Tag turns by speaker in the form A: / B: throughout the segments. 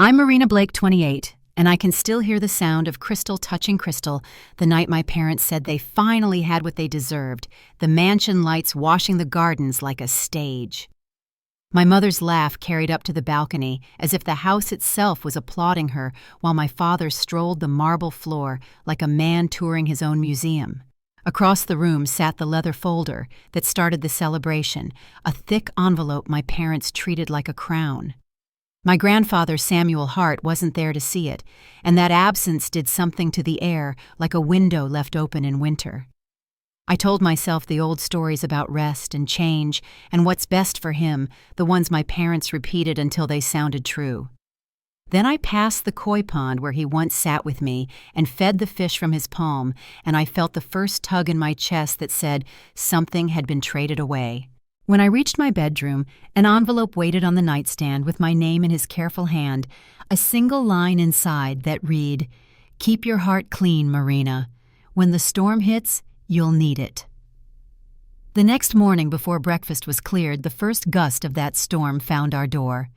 A: I'm Marina Blake, 28, and I can still hear the sound of crystal touching crystal the night my parents said they finally had what they deserved, the mansion lights washing the gardens like a stage. My mother's laugh carried up to the balcony as if the house itself was applauding her while my father strolled the marble floor like a man touring his own museum. Across the room sat the leather folder that started the celebration, a thick envelope my parents treated like a crown. My grandfather Samuel Hart wasn't there to see it, and that absence did something to the air like a window left open in winter. I told myself the old stories about rest and change and what's best for him, the ones my parents repeated until they sounded true. Then I passed the koi pond where he once sat with me and fed the fish from his palm, and I felt the first tug in my chest that said something had been traded away. When I reached my bedroom, an envelope waited on the nightstand with my name in his careful hand, a single line inside that read, "Keep your heart clean, Marina. When the storm hits, you'll need it." The next morning before breakfast was cleared, the first gust of that storm found our door.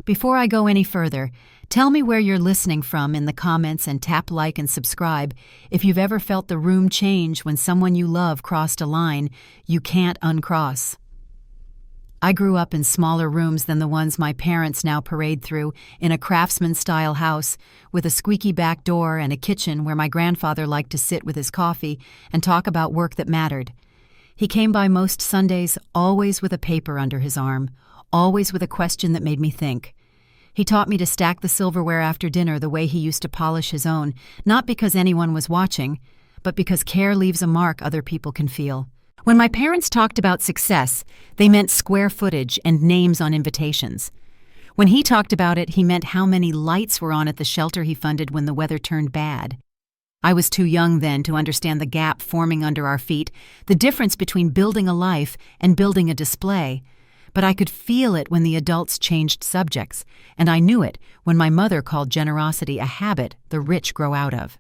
A: Before I go any further, tell me where you're listening from in the comments and tap like and subscribe if you've ever felt the room change when someone you love crossed a line you can't uncross. I grew up in smaller rooms than the ones my parents now parade through, in a craftsman-style house with a squeaky back door and a kitchen where my grandfather liked to sit with his coffee and talk about work that mattered. He came by most Sundays, always with a paper under his arm, always with a question that made me think. He taught me to stack the silverware after dinner the way he used to polish his own, not because anyone was watching, but because care leaves a mark other people can feel. When my parents talked about success, they meant square footage and names on invitations. When he talked about it, he meant how many lights were on at the shelter he funded when the weather turned bad. I was too young then to understand the gap forming under our feet, the difference between building a life and building a display. But I could feel it when the adults changed subjects, and I knew it when my mother called generosity a habit the rich grow out of.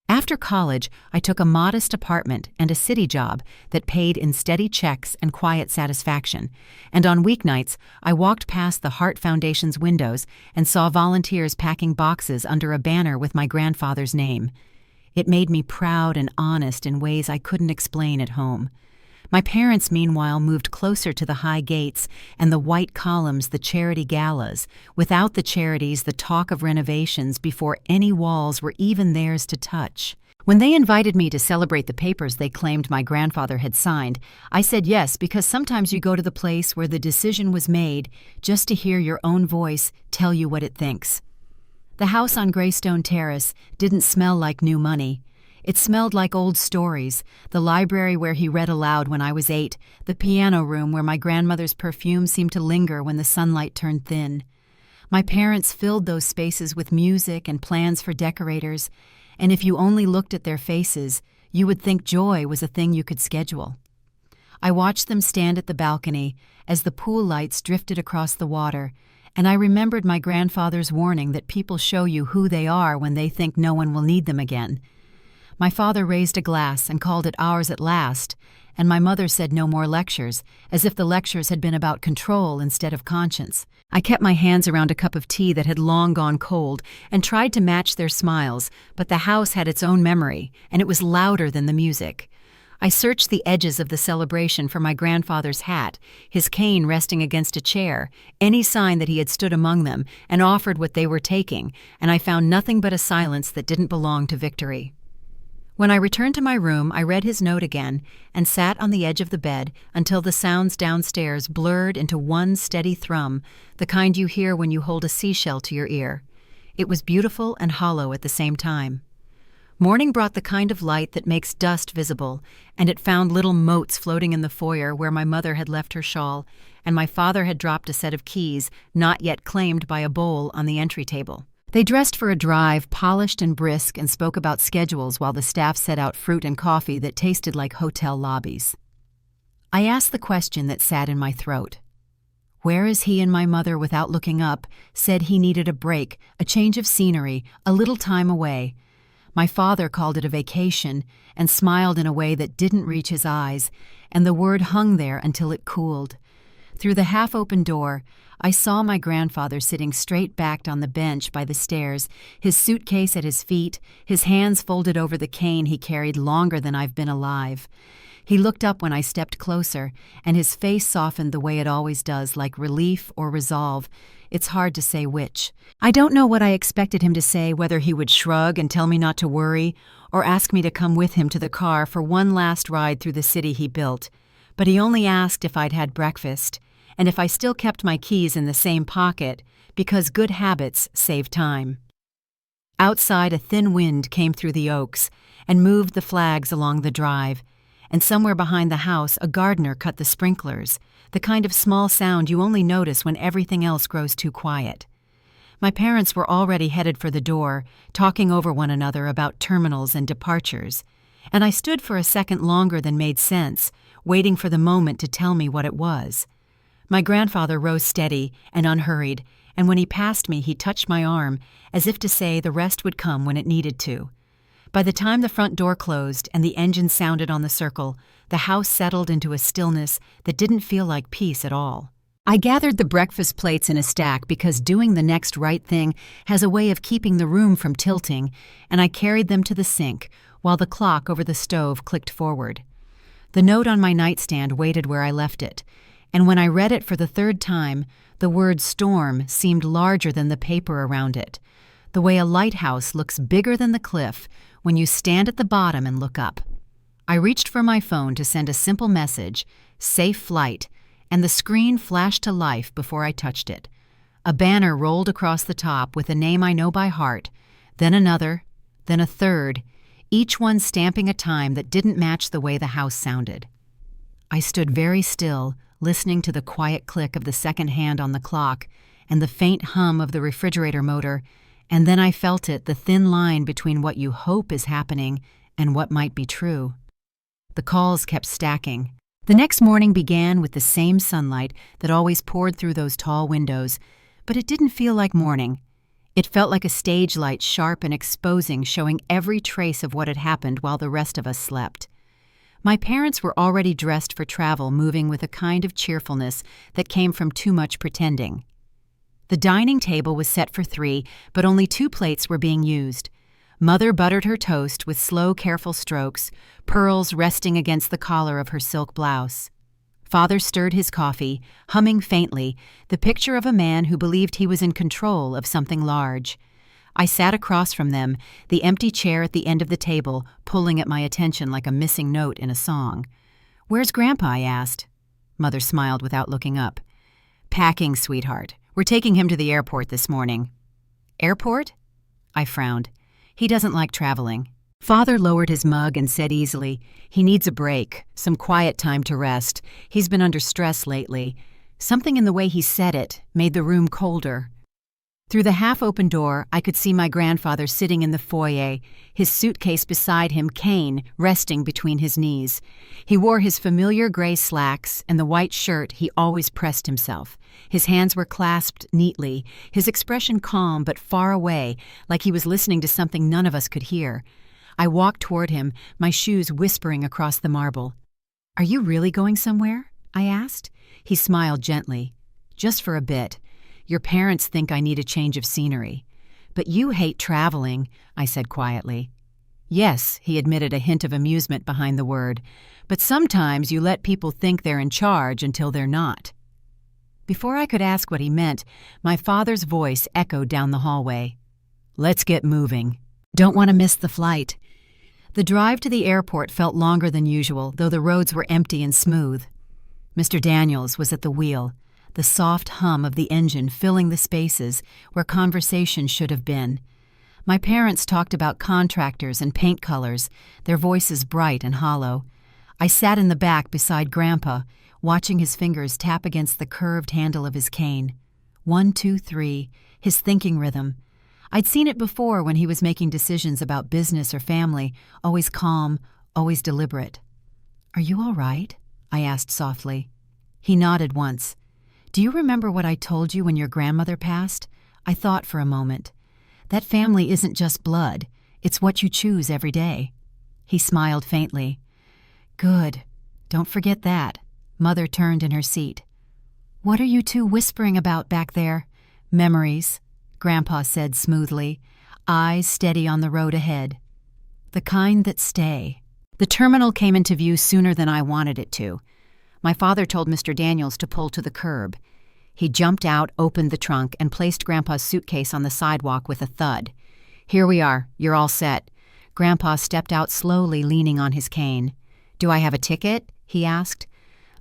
A: After college, I took a modest apartment and a city job that paid in steady checks and quiet satisfaction, and on weeknights, I walked past the Hart Foundation's windows and saw volunteers packing boxes under a banner with my grandfather's name. It made me proud and honest in ways I couldn't explain at home. My parents, meanwhile, moved closer to the high gates and the white columns, the charity galas. Without the charities, the talk of renovations before any walls were even theirs to touch. When they invited me to celebrate the papers they claimed my grandfather had signed, I said yes because sometimes you go to the place where the decision was made just to hear your own voice tell you what it thinks. The house on Greystone Terrace didn't smell like new money. It smelled like old stories, the library where he read aloud when I was 8, the piano room where my grandmother's perfume seemed to linger when the sunlight turned thin. My parents filled those spaces with music and plans for decorators, and if you only looked at their faces, you would think joy was a thing you could schedule. I watched them stand at the balcony as the pool lights drifted across the water, and I remembered my grandfather's warning that people show you who they are when they think no one will need them again. My father raised a glass and called it ours at last, and my mother said no more lectures, as if the lectures had been about control instead of conscience. I kept my hands around a cup of tea that had long gone cold and tried to match their smiles, but the house had its own memory, and it was louder than the music. I searched the edges of the celebration for my grandfather's hat, his cane resting against a chair, any sign that he had stood among them and offered what they were taking, and I found nothing but a silence that didn't belong to victory. When I returned to my room, I read his note again and sat on the edge of the bed until the sounds downstairs blurred into one steady thrum, the kind you hear when you hold a seashell to your ear. It was beautiful and hollow at the same time. Morning brought the kind of light that makes dust visible, and it found little motes floating in the foyer where my mother had left her shawl, and my father had dropped a set of keys, not yet claimed by a bowl, on the entry table. They dressed for a drive, polished and brisk, and spoke about schedules while the staff set out fruit and coffee that tasted like hotel lobbies. I asked the question that sat in my throat. Whereas he and my mother, without looking up, said he needed a break, a change of scenery, a little time away. My father called it a vacation and smiled in a way that didn't reach his eyes, and the word hung there until it cooled. Through the half-open door, I saw my grandfather sitting straight-backed on the bench by the stairs, his suitcase at his feet, his hands folded over the cane he carried longer than I've been alive. He looked up when I stepped closer, and his face softened the way it always does, like relief or resolve. It's hard to say which. I don't know what I expected him to say, whether he would shrug and tell me not to worry, or ask me to come with him to the car for one last ride through the city he built. But he only asked if I'd had breakfast, and if I still kept my keys in the same pocket, because good habits save time. Outside, a thin wind came through the oaks and moved the flags along the drive, and somewhere behind the house a gardener cut the sprinklers, the kind of small sound you only notice when everything else grows too quiet. My parents were already headed for the door, talking over one another about terminals and departures, and I stood for a second longer than made sense, waiting for the moment to tell me what it was. My grandfather rose steady and unhurried, and when he passed me, he touched my arm, as if to say the rest would come when it needed to. By the time the front door closed and the engine sounded on the circle, the house settled into a stillness that didn't feel like peace at all. I gathered the breakfast plates in a stack because doing the next right thing has a way of keeping the room from tilting, and I carried them to the sink while the clock over the stove clicked forward. The note on my nightstand waited where I left it, and when I read it for the third time, the word storm seemed larger than the paper around it, the way a lighthouse looks bigger than the cliff when you stand at the bottom and look up. I reached for my phone to send a simple message, "Safe flight," and the screen flashed to life before I touched it. A banner rolled across the top with a name I know by heart, then another, then a third, each one stamping a time that didn't match the way the house sounded. I stood very still, listening to the quiet click of the second hand on the clock and the faint hum of the refrigerator motor, and then I felt it, the thin line between what you hope is happening and what might be true. The calls kept stacking. The next morning began with the same sunlight that always poured through those tall windows, but it didn't feel like morning. It felt like a stage light, sharp and exposing, showing every trace of what had happened while the rest of us slept. My parents were already dressed for travel, moving with a kind of cheerfulness that came from too much pretending. The dining table was set for 3, but only 2 plates were being used. Mother buttered her toast with slow, careful strokes, pearls resting against the collar of her silk blouse. Father stirred his coffee, humming faintly, the picture of a man who believed he was in control of something large. I sat across from them, the empty chair at the end of the table, pulling at my attention like a missing note in a song. "Where's Grandpa?" I asked. Mother smiled without looking up. "Packing, sweetheart. We're taking him to the airport this morning." "Airport?" I frowned. "He doesn't like traveling." Father lowered his mug and said easily, "He needs a break, some quiet time to rest. He's been under stress lately." Something in the way he said it made the room colder. Through the half-open door, I could see my grandfather sitting in the foyer, his suitcase beside him, cane resting between his knees. He wore his familiar gray slacks and the white shirt he always pressed himself. His hands were clasped neatly, his expression calm but far away, like he was listening to something none of us could hear. I walked toward him, my shoes whispering across the marble. "Are you really going somewhere?" I asked. He smiled gently. "Just for a bit. Your parents think I need a change of scenery. But you hate traveling," I said quietly. "Yes," he admitted, a hint of amusement behind the word. "But sometimes you let people think they're in charge until they're not." Before I could ask what he meant, my father's voice echoed down the hallway. "Let's get moving. Don't want to miss the flight." The drive to the airport felt longer than usual, though the roads were empty and smooth. Mr. Daniels was at the wheel, the soft hum of the engine filling the spaces where conversation should have been. My parents talked about contractors and paint colors, their voices bright and hollow. I sat in the back beside Grandpa, watching his fingers tap against the curved handle of his cane. 1, 2, 3, his thinking rhythm. I'd seen it before when he was making decisions about business or family, always calm, always deliberate. "Are you all right?" I asked softly. He nodded once. "Do you remember what I told you when your grandmother passed?" I thought for a moment. "That family isn't just blood. It's what you choose every day." He smiled faintly. "Good. Don't forget that." Mother turned in her seat. "What are you two whispering about back there?" "Memories," Grandpa said smoothly, eyes steady on the road ahead. "The kind that stay." The terminal came into view sooner than I wanted it to. My father told Mr. Daniels to pull to the curb. He jumped out, opened the trunk, and placed Grandpa's suitcase on the sidewalk with a thud. "Here we are. You're all set." Grandpa stepped out slowly, leaning on his cane. "Do I have a ticket?" he asked.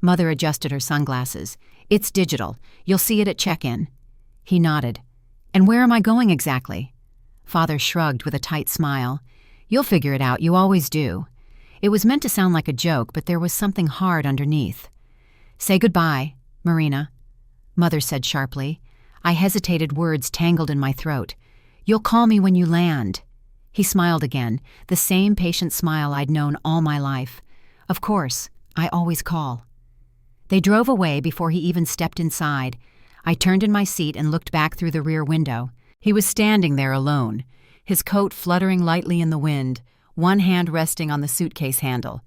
A: Mother adjusted her sunglasses. "It's digital. You'll see it at check-in." He nodded. "And where am I going exactly?" Father shrugged with a tight smile. "You'll figure it out. You always do." It was meant to sound like a joke, but there was something hard underneath. "Say goodbye, Marina," Mother said sharply. I hesitated, words tangled in my throat. "You'll call me when you land." He smiled again, the same patient smile I'd known all my life. "Of course, I always call." They drove away before he even stepped inside. I turned in my seat and looked back through the rear window. He was standing there alone, his coat fluttering lightly in the wind, one hand resting on the suitcase handle.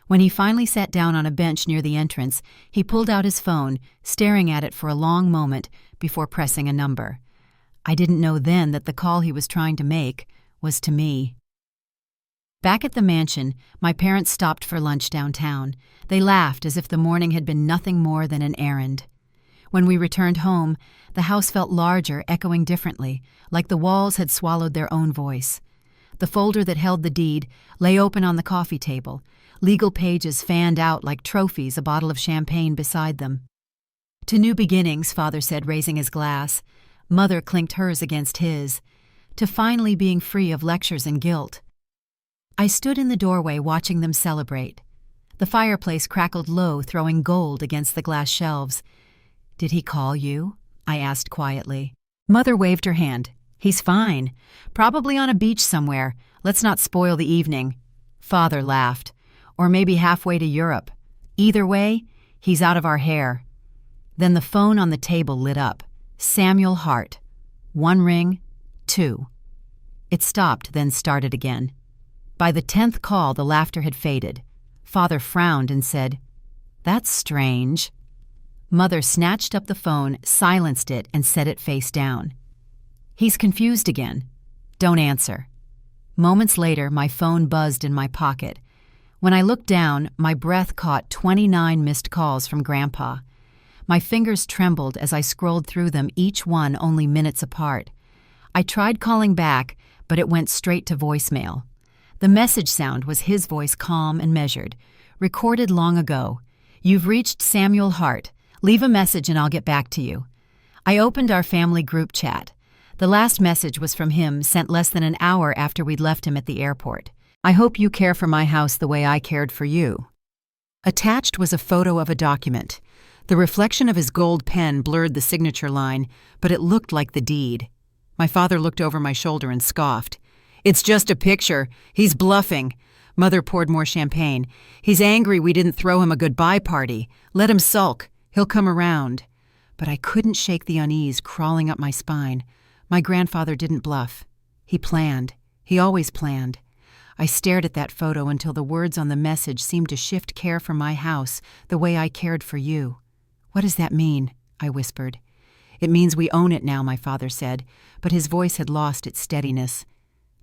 A: When he finally sat down on a bench near the entrance, he pulled out his phone, staring at it for a long moment before pressing a number. I didn't know then that the call he was trying to make was to me. Back at the mansion, my parents stopped for lunch downtown. They laughed as if the morning had been nothing more than an errand. When we returned home, the house felt larger, echoing differently, like the walls had swallowed their own voice. The folder that held the deed lay open on the coffee table, legal pages fanned out like trophies, a bottle of champagne beside them. "To new beginnings," Father said, raising his glass. Mother clinked hers against his. "To finally being free of lectures and guilt." I stood in the doorway watching them celebrate. The fireplace crackled low, throwing gold against the glass shelves. "Did he call you?" I asked quietly. Mother waved her hand. "He's fine. Probably on a beach somewhere. Let's not spoil the evening." Father laughed. "Or maybe halfway to Europe. Either way, he's out of our hair." Then the phone on the table lit up. Samuel Hart. 1 ring, 2. It stopped, then started again. By the 10th call, the laughter had faded. Father frowned and said, "That's strange." Mother snatched up the phone, silenced it, and set it face down. "He's confused again. Don't answer." Moments later, my phone buzzed in my pocket. When I looked down, my breath caught 29 missed calls from Grandpa. My fingers trembled as I scrolled through them, each one only minutes apart. I tried calling back, but it went straight to voicemail. The message sound was his voice, calm and measured. "Recorded long ago. You've reached Samuel Hart. Leave a message and I'll get back to you." I opened our family group chat. The last message was from him, sent less than an hour after we'd left him at the airport. "I hope you care for my house the way I cared for you." Attached was a photo of a document. The reflection of his gold pen blurred the signature line, but it looked like the deed. My father looked over my shoulder and scoffed. "It's just a picture. He's bluffing." Mother poured more champagne. "He's angry we didn't throw him a goodbye party. Let him sulk. He'll come around." But I couldn't shake the unease crawling up my spine. My grandfather didn't bluff. He planned. He always planned. I stared at that photo until the words on the message seemed to shift care for my house the way I cared for you. "What does that mean?" I whispered. "It means we own it now," my father said, but his voice had lost its steadiness.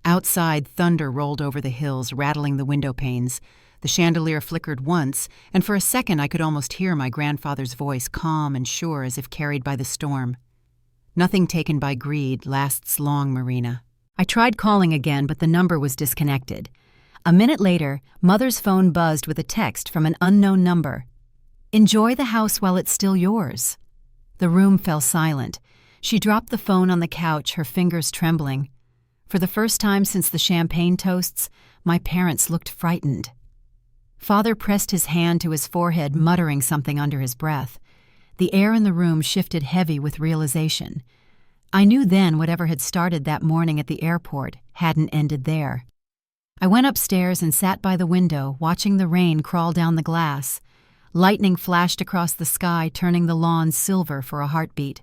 A: Outside, thunder rolled over the hills, rattling the window panes. The chandelier flickered once, and for a second I could almost hear my grandfather's voice, calm and sure as if carried by the storm. "Nothing taken by greed lasts long, Marina." I tried calling again, but the number was disconnected. A minute later, Mother's phone buzzed with a text from an unknown number. "Enjoy the house while it's still yours." The room fell silent. She dropped the phone on the couch, her fingers trembling. For the first time since the champagne toasts, my parents looked frightened. Father pressed his hand to his forehead, muttering something under his breath. The air in the room shifted heavy with realization. I knew then whatever had started that morning at the airport hadn't ended there. I went upstairs and sat by the window, watching the rain crawl down the glass. Lightning flashed across the sky, turning the lawn silver for a heartbeat.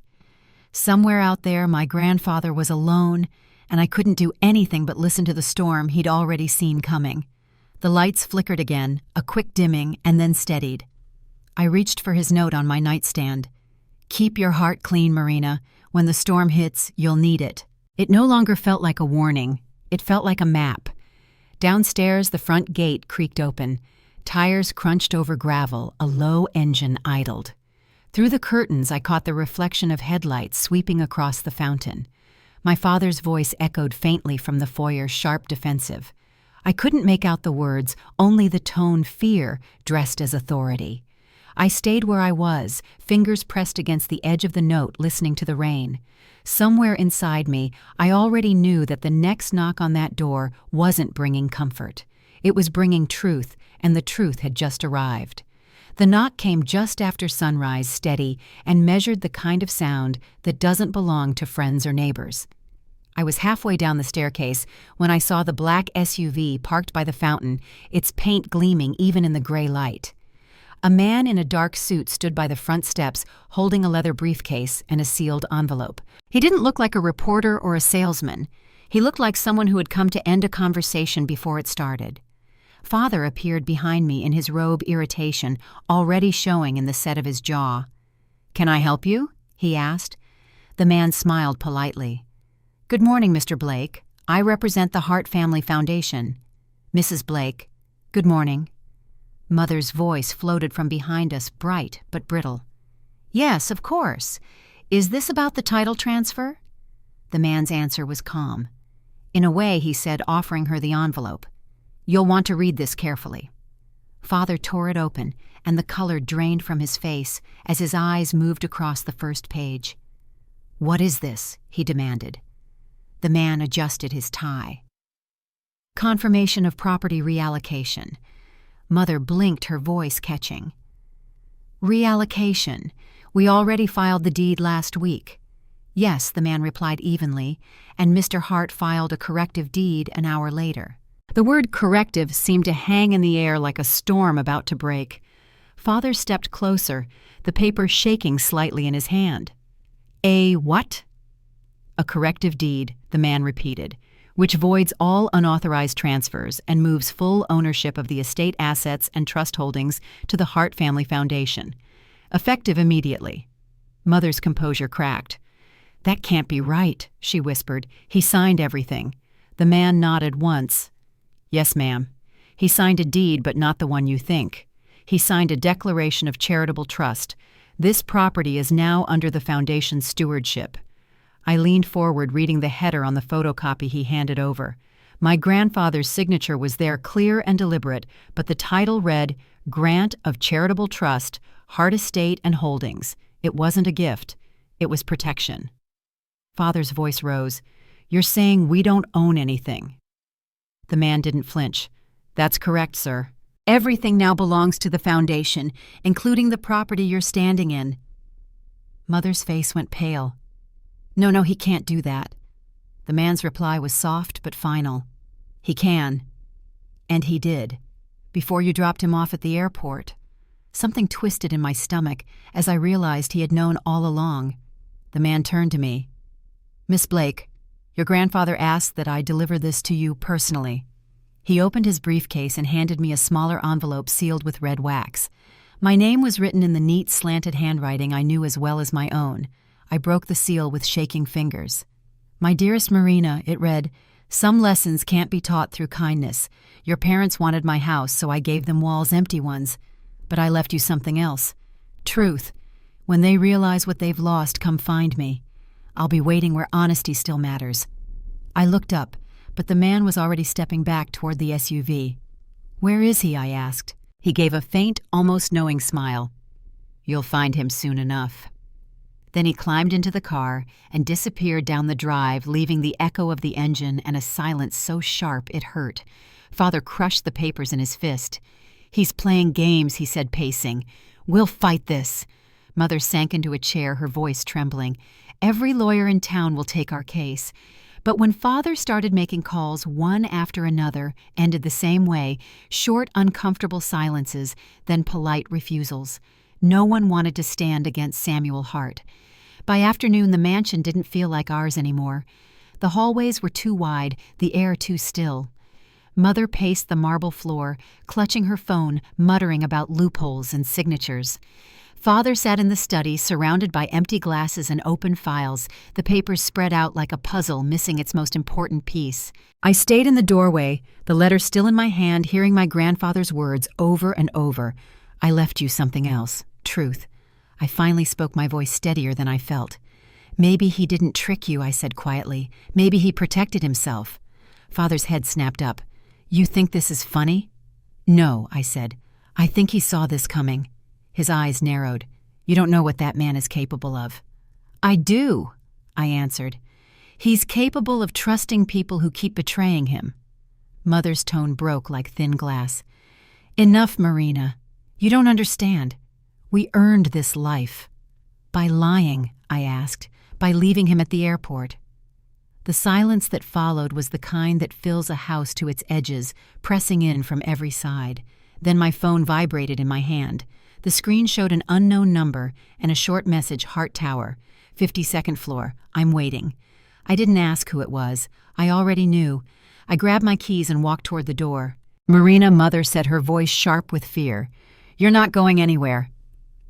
A: Somewhere out there, my grandfather was alone, and I couldn't do anything but listen to the storm he'd already seen coming. The lights flickered again, a quick dimming, and then steadied. I reached for his note on my nightstand. Keep your heart clean, Marina. When the storm hits, you'll need it. It no longer felt like a warning. It felt like a map. Downstairs, the front gate creaked open. Tires crunched over gravel, a low engine idled. Through the curtains, I caught the reflection of headlights sweeping across the fountain. My father's voice echoed faintly from the foyer, sharp defensive. I couldn't make out the words, only the tone fear dressed as authority. I stayed where I was, fingers pressed against the edge of the note, listening to the rain. Somewhere inside me, I already knew that the next knock on that door wasn't bringing comfort. It was bringing truth, and the truth had just arrived. The knock came just after sunrise, steady, and measured the kind of sound that doesn't belong to friends or neighbors. I was halfway down the staircase when I saw the black SUV parked by the fountain, its paint gleaming even in the gray light. A man in a dark suit stood by the front steps, holding a leather briefcase and a sealed envelope. He didn't look like a reporter or a salesman. He looked like someone who had come to end a conversation before it started. Father appeared behind me in his robe, irritation already showing in the set of his jaw. "Can I help you?" he asked. The man smiled politely. "Good morning, Mr. Blake. I represent the Hart Family Foundation." "Mrs. Blake, good morning." Mother's voice floated from behind us, bright but brittle. "Yes, of course. Is this about the title transfer?" The man's answer was calm. "In a way," he said, offering her the envelope. "You'll want to read this carefully." Father tore it open, and the color drained from his face as his eyes moved across the first page. "What is this?" he demanded. The man adjusted his tie. "Confirmation of property reallocation." Mother blinked, her voice catching. "Reallocation. We already filed the deed last week." "Yes," the man replied evenly, and Mr. Hart filed a corrective deed an hour later. The word corrective seemed to hang in the air like a storm about to break. Father stepped closer, the paper shaking slightly in his hand. "A what?" "A corrective deed," the man repeated, "which voids all unauthorized transfers and moves full ownership of the estate assets and trust holdings to the Hart Family Foundation. Effective immediately." Mother's composure cracked. "That can't be right," she whispered. "He signed everything." The man nodded once. "Yes, ma'am. He signed a deed, but not the one you think. He signed a declaration of charitable trust. This property is now under the Foundation's stewardship." I leaned forward, reading the header on the photocopy he handed over. My grandfather's signature was there, clear and deliberate, but the title read, "Grant of Charitable Trust, Hart Estate and Holdings." It wasn't a gift. It was protection. Father's voice rose. "You're saying we don't own anything?" The man didn't flinch. "That's correct, sir. Everything now belongs to the Foundation, including the property you're standing in." Mother's face went pale. No, he can't do that." The man's reply was soft but final. "He can." And he did. Before you dropped him off at the airport. Something twisted in my stomach as I realized he had known all along. The man turned to me. "Miss Blake, your grandfather asked that I deliver this to you personally." He opened his briefcase and handed me a smaller envelope sealed with red wax. My name was written in the neat, slanted handwriting I knew as well as my own. I broke the seal with shaking fingers. "My dearest Marina," it read, "some lessons can't be taught through kindness. Your parents wanted my house, so I gave them walls, empty ones. But I left you something else. Truth. When they realize what they've lost, come find me. I'll be waiting where honesty still matters." I looked up, but the man was already stepping back toward the SUV. "Where is he?" I asked. He gave a faint, almost knowing smile. "You'll find him soon enough." Then he climbed into the car and disappeared down the drive, leaving the echo of the engine and a silence so sharp it hurt. Father crushed the papers in his fist. "He's playing games," he said, pacing. "We'll fight this." Mother sank into a chair, her voice trembling. "Every lawyer in town will take our case." But when Father started making calls one after another, ended the same way, short, uncomfortable silences, then polite refusals. No one wanted to stand against Samuel Hart. By afternoon, the mansion didn't feel like ours anymore. The hallways were too wide, the air too still. Mother paced the marble floor, clutching her phone, muttering about loopholes and signatures. Father sat in the study, surrounded by empty glasses and open files, the papers spread out like a puzzle missing its most important piece. I stayed in the doorway, the letter still in my hand, hearing my grandfather's words over and over. I left you something else. Truth. I finally spoke, my voice steadier than I felt. Maybe he didn't trick you, I said quietly. Maybe he protected himself. Father's head snapped up. You think this is funny? No, I said. I think he saw this coming. His eyes narrowed. You don't know what that man is capable of. I do, I answered. He's capable of trusting people who keep betraying him. Mother's tone broke like thin glass. Enough, Marina. You don't understand. We earned this life. By lying, I asked, by leaving him at the airport. The silence that followed was the kind that fills a house to its edges, pressing in from every side. Then my phone vibrated in my hand. The screen showed an unknown number and a short message, Hart Tower, 52nd floor. I'm waiting. I didn't ask who it was. I already knew. I grabbed my keys and walked toward the door. Marina, Mother said, her voice sharp with fear. You're not going anywhere.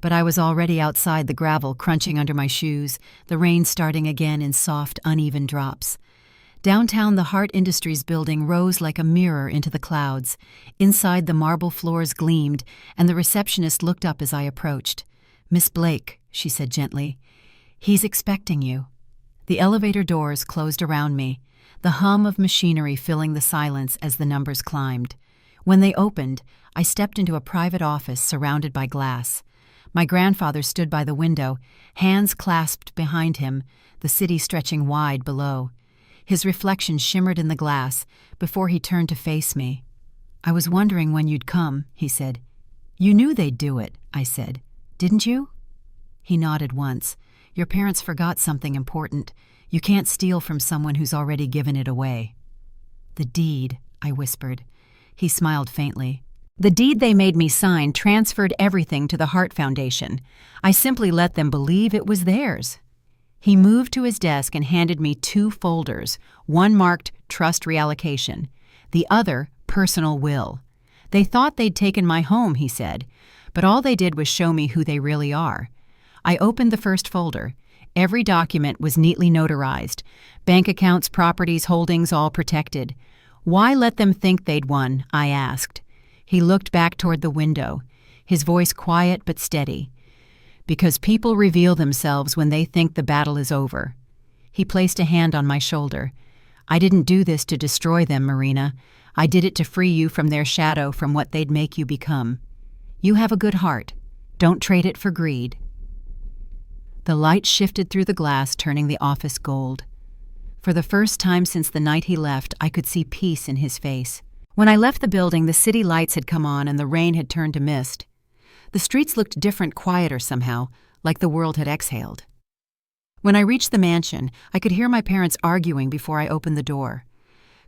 A: But I was already outside, the gravel crunching under my shoes, the rain starting again in soft, uneven drops. Downtown, the Hart Industries building rose like a mirror into the clouds. Inside, the marble floors gleamed, and the receptionist looked up as I approached. Miss Blake, she said gently. He's expecting you. The elevator doors closed around me, the hum of machinery filling the silence as the numbers climbed. When they opened, I stepped into a private office surrounded by glass. My grandfather stood by the window, hands clasped behind him, the city stretching wide below. His reflection shimmered in the glass before he turned to face me. I was wondering when you'd come, he said. You knew they'd do it, I said. Didn't you? He nodded once. Your parents forgot something important. You can't steal from someone who's already given it away. The deed, I whispered. He smiled faintly. The deed they made me sign transferred everything to the Hart Foundation. I simply let them believe it was theirs. He moved to his desk and handed me 2 folders, one marked Trust Reallocation, the other Personal Will. They thought they'd taken my home, he said, but all they did was show me who they really are. I opened the first folder. Every document was neatly notarized. Bank accounts, properties, holdings, all protected. Why let them think they'd won? I asked. He looked back toward the window, his voice quiet but steady. Because people reveal themselves when they think the battle is over. He placed a hand on my shoulder. I didn't do this to destroy them, Marina. I did it to free you from their shadow, from what they'd make you become. You have a good heart. Don't trade it for greed. The light shifted through the glass, turning the office gold. For the first time since the night he left, I could see peace in his face. When I left the building, the city lights had come on and the rain had turned to mist. The streets looked different, quieter somehow, like the world had exhaled. When I reached the mansion, I could hear my parents arguing before I opened the door.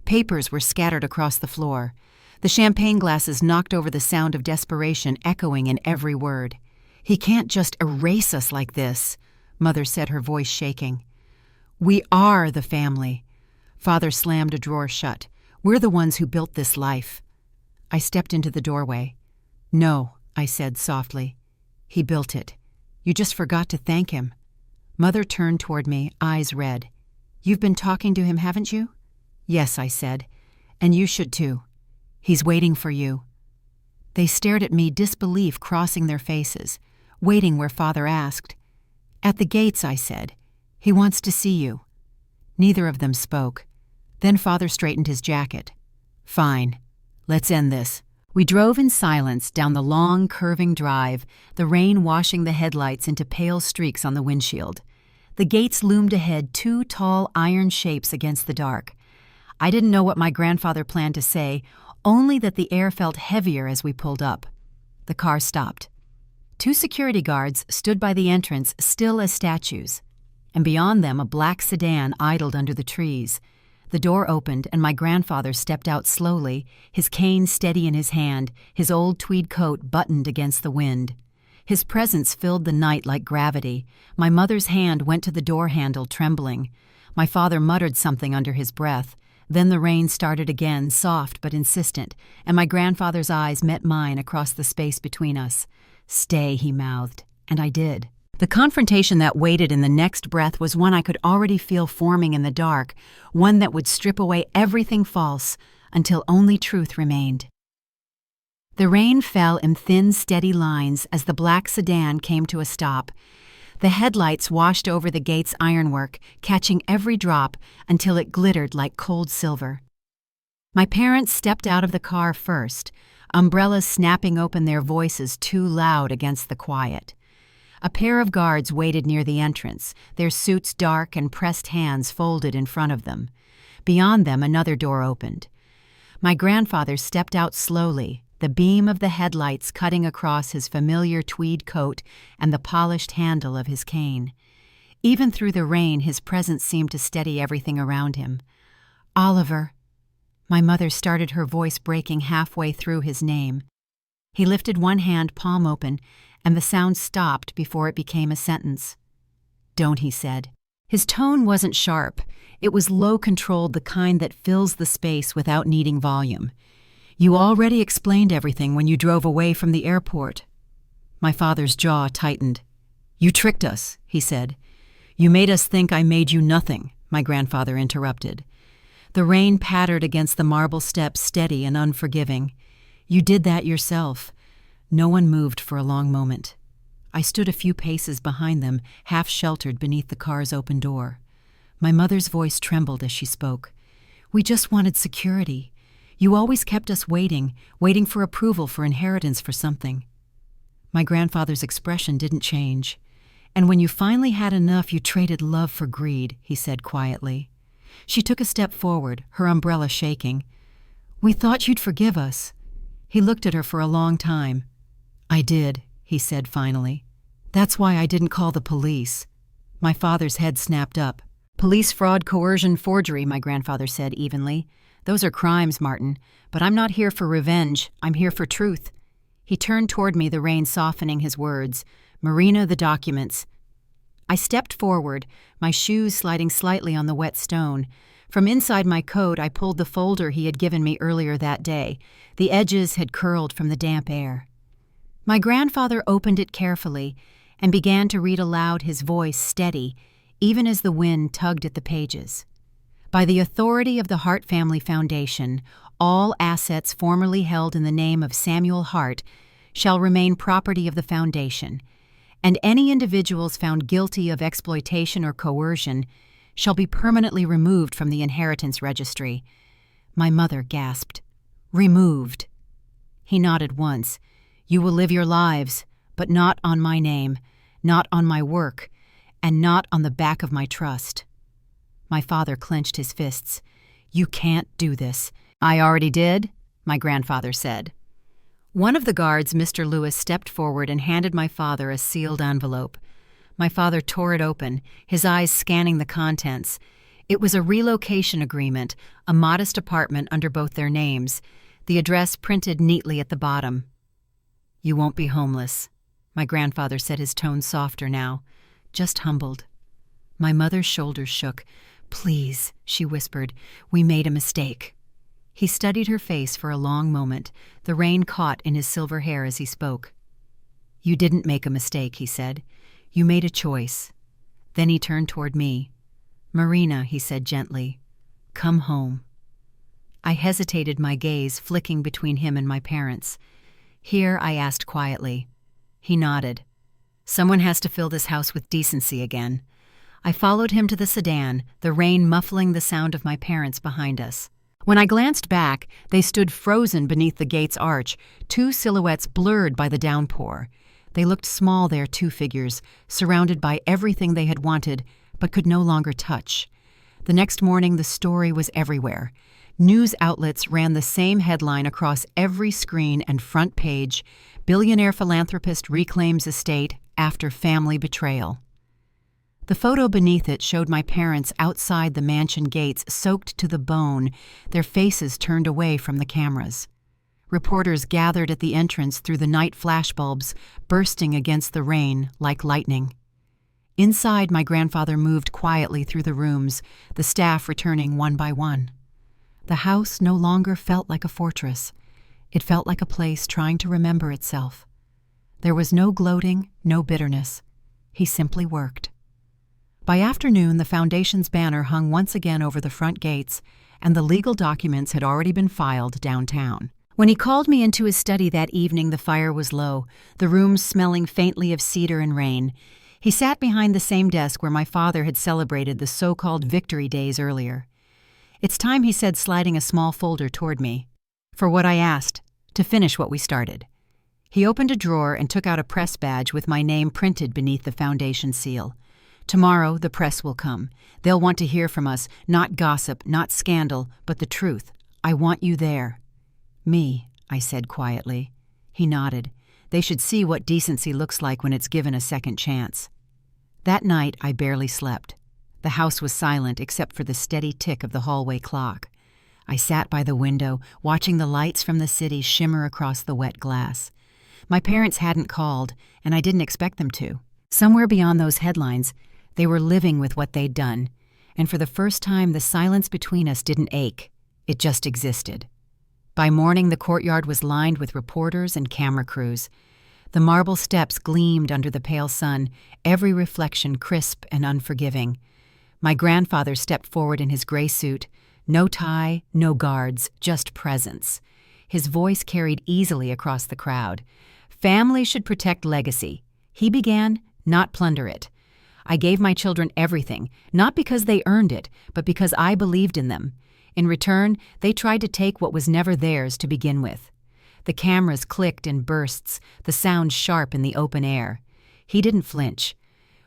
A: Papers were scattered across the floor. The champagne glasses knocked over, the sound of desperation echoing in every word. He can't just erase us like this, Mother said, her voice shaking. We are the family. Father slammed a drawer shut. We're the ones who built this life. I stepped into the doorway. No, I said softly. He built it. You just forgot to thank him. Mother turned toward me, eyes red. You've been talking to him, haven't you? Yes, I said. And you should too. He's waiting for you. They stared at me, disbelief crossing their faces, waiting where Father asked. At the gates, I said. He wants to see you. Neither of them spoke. Then Father straightened his jacket. Fine. Let's end this. We drove in silence down the long, curving drive, the rain washing the headlights into pale streaks on the windshield. The gates loomed ahead, 2 tall iron shapes against the dark. I didn't know what my grandfather planned to say, only that the air felt heavier as we pulled up. The car stopped. 2 security guards stood by the entrance, still as statues, and beyond them a black sedan idled under the trees. The door opened, and my grandfather stepped out slowly, his cane steady in his hand, his old tweed coat buttoned against the wind. His presence filled the night like gravity. My mother's hand went to the door handle, trembling. My father muttered something under his breath. Then the rain started again, soft but insistent, and my grandfather's eyes met mine across the space between us. Stay, he mouthed. And I did. The confrontation that waited in the next breath was one I could already feel forming in the dark, one that would strip away everything false until only truth remained. The rain fell in thin, steady lines as the black sedan came to a stop. The headlights washed over the gate's ironwork, catching every drop until it glittered like cold silver. My parents stepped out of the car first, umbrellas snapping open their voices too loud against the quiet. A pair of guards waited near the entrance, their suits dark and pressed hands folded in front of them. Beyond them, another door opened. My grandfather stepped out slowly, the beam of the headlights cutting across his familiar tweed coat and the polished handle of his cane. Even through the rain, his presence seemed to steady everything around him. "Oliver." My mother started, her voice breaking halfway through his name. He lifted one hand, palm open, and the sound stopped before it became a sentence. "Don't," he said. His tone wasn't sharp. It was low-controlled, the kind that fills the space without needing volume. "You already explained everything when you drove away from the airport." My father's jaw tightened. "You tricked us," he said. "You made us think I made you nothing," my grandfather interrupted. The rain pattered against the marble steps, steady and unforgiving. "You did that yourself." No one moved for a long moment. I stood a few paces behind them, half sheltered beneath the car's open door. My mother's voice trembled as she spoke. "We just wanted security. You always kept us waiting for approval, for inheritance, for something." My grandfather's expression didn't change. "And when you finally had enough, you traded love for greed," he said quietly. She took a step forward, her umbrella shaking. "We thought you'd forgive us." He looked at her for a long time. "I did," he said finally. "That's why I didn't call the police." My father's head snapped up. "Police fraud, coercion, forgery," my grandfather said evenly. "Those are crimes, Martin, but I'm not here for revenge. I'm here for truth." He turned toward me, the rain softening his words. "Marina, the documents." I stepped forward, my shoes sliding slightly on the wet stone. From inside my coat, I pulled the folder he had given me earlier that day. The edges had curled from the damp air. My grandfather opened it carefully and began to read aloud, his voice steady, even as the wind tugged at the pages. "By the authority of the Hart Family Foundation, all assets formerly held in the name of Samuel Hart shall remain property of the foundation, and any individuals found guilty of exploitation or coercion shall be permanently removed from the inheritance registry." My mother gasped. "Removed?" He nodded once. "You will live your lives, but not on my name, not on my work, and not on the back of my trust." My father clenched his fists. "You can't do this." "I already did," my grandfather said. One of the guards, Mr. Lewis, stepped forward and handed my father a sealed envelope. My father tore it open, his eyes scanning the contents. It was a relocation agreement, a modest apartment under both their names, the address printed neatly at the bottom. "You won't be homeless," my grandfather said, his tone softer now, just humbled. My mother's shoulders shook. "Please," she whispered, "we made a mistake." He studied her face for a long moment, the rain caught in his silver hair as he spoke. "You didn't make a mistake," he said. "You made a choice." Then he turned toward me. "Marina," he said gently, "come home." I hesitated, my gaze flicking between him and my parents. "Here?" I asked quietly. He nodded. "Someone has to fill this house with decency again." I followed him to the sedan, the rain muffling the sound of my parents behind us. When I glanced back, they stood frozen beneath the gate's arch, two silhouettes blurred by the downpour. They looked small there, two figures, surrounded by everything they had wanted, but could no longer touch. The next morning, the story was everywhere. News outlets ran the same headline across every screen and front page: "Billionaire philanthropist reclaims estate after family betrayal." The photo beneath it showed my parents outside the mansion gates, soaked to the bone, their faces turned away from the cameras. Reporters gathered at the entrance through the night flashbulbs, bursting against the rain like lightning. Inside, my grandfather moved quietly through the rooms, the staff returning one by one. The house no longer felt like a fortress. It felt like a place trying to remember itself. There was no gloating, no bitterness. He simply worked. By afternoon, the Foundation's banner hung once again over the front gates, and the legal documents had already been filed downtown. When he called me into his study that evening, the fire was low, the room smelling faintly of cedar and rain. He sat behind the same desk where my father had celebrated the so-called victory days earlier. "It's time," he said, sliding a small folder toward me. "For what I asked, to finish what we started." He opened a drawer and took out a press badge with my name printed beneath the Foundation seal. "Tomorrow, the press will come. They'll want to hear from us, not gossip, not scandal, but the truth. I want you there." "Me," I said quietly. He nodded. "They should see what decency looks like when it's given a second chance." That night, I barely slept. The house was silent except for the steady tick of the hallway clock. I sat by the window, watching the lights from the city shimmer across the wet glass. My parents hadn't called, and I didn't expect them to. Somewhere beyond those headlines, they were living with what they'd done, and for the first time the silence between us didn't ache. It just existed. By morning, the courtyard was lined with reporters and camera crews. The marble steps gleamed under the pale sun, every reflection crisp and unforgiving. My grandfather stepped forward in his gray suit. No tie, no guards, just presence. His voice carried easily across the crowd. "Family should protect legacy," he began, "not plunder it. I gave my children everything, not because they earned it, but because I believed in them. In return, they tried to take what was never theirs to begin with." The cameras clicked in bursts, the sound sharp in the open air. He didn't flinch.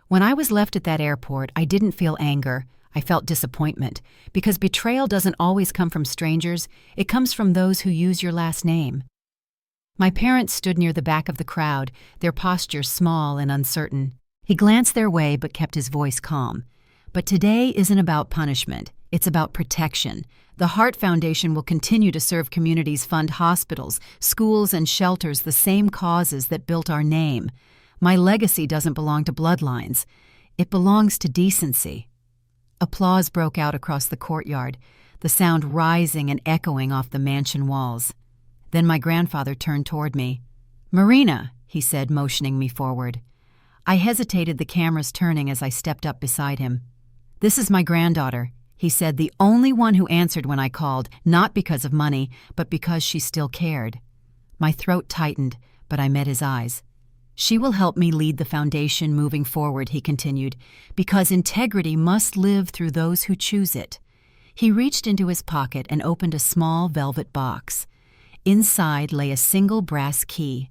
A: When I was left at that airport, I didn't feel anger. I felt disappointment, because betrayal doesn't always come from strangers. It comes from those who use your last name. My parents stood near the back of the crowd, their posture small and uncertain. He glanced their way but kept his voice calm. "But today isn't about punishment. It's about protection. The Heart Foundation will continue to serve communities, fund hospitals, schools, and shelters, the same causes that built our name. My legacy doesn't belong to bloodlines. It belongs to decency." Applause broke out across the courtyard, the sound rising and echoing off the mansion walls. Then my grandfather turned toward me. "Marina," he said, motioning me forward. I hesitated, the cameras turning as I stepped up beside him. "This is my granddaughter," he said, "the only one who answered when I called, not because of money, but because she still cared." My throat tightened, but I met his eyes. "She will help me lead the foundation moving forward," he continued, "because integrity must live through those who choose it." He reached into his pocket and opened a small velvet box. Inside lay a single brass key.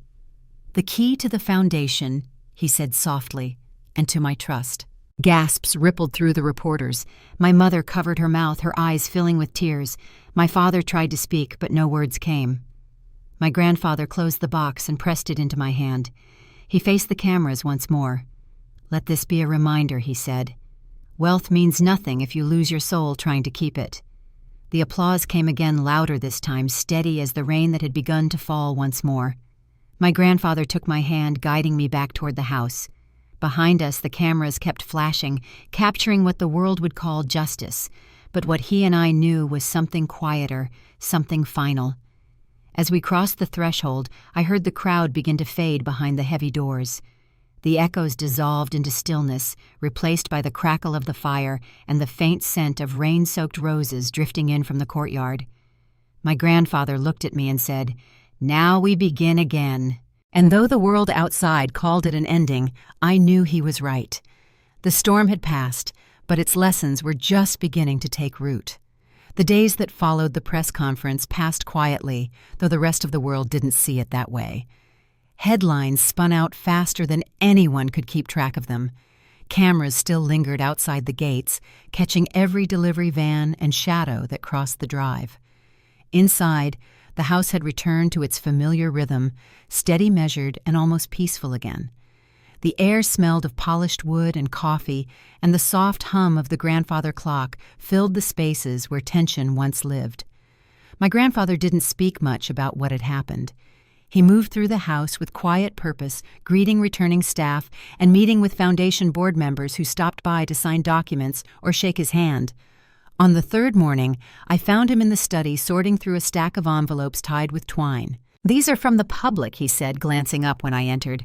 A: "The key to the foundation," he said softly, "and to my trust." Gasps rippled through the reporters. My mother covered her mouth, her eyes filling with tears. My father tried to speak, but no words came. My grandfather closed the box and pressed it into my hand. He faced the cameras once more. "Let this be a reminder," he said. "Wealth means nothing if you lose your soul trying to keep it." The applause came again, louder this time, steady as the rain that had begun to fall once more. My grandfather took my hand, guiding me back toward the house. Behind us, the cameras kept flashing, capturing what the world would call justice, but what he and I knew was something quieter, something final. As we crossed the threshold, I heard the crowd begin to fade behind the heavy doors. The echoes dissolved into stillness, replaced by the crackle of the fire and the faint scent of rain-soaked roses drifting in from the courtyard. My grandfather looked at me and said, "Now we begin again." And though the world outside called it an ending, I knew he was right. The storm had passed, but its lessons were just beginning to take root. The days that followed the press conference passed quietly, though the rest of the world didn't see it that way. Headlines spun out faster than anyone could keep track of them. Cameras still lingered outside the gates, catching every delivery van and shadow that crossed the drive. Inside, the house had returned to its familiar rhythm, steady, measured, and almost peaceful again. The air smelled of polished wood and coffee, and the soft hum of the grandfather clock filled the spaces where tension once lived. My grandfather didn't speak much about what had happened. He moved through the house with quiet purpose, greeting returning staff and meeting with foundation board members who stopped by to sign documents or shake his hand. On the third morning, I found him in the study sorting through a stack of envelopes tied with twine. "These are from the public," he said, glancing up when I entered.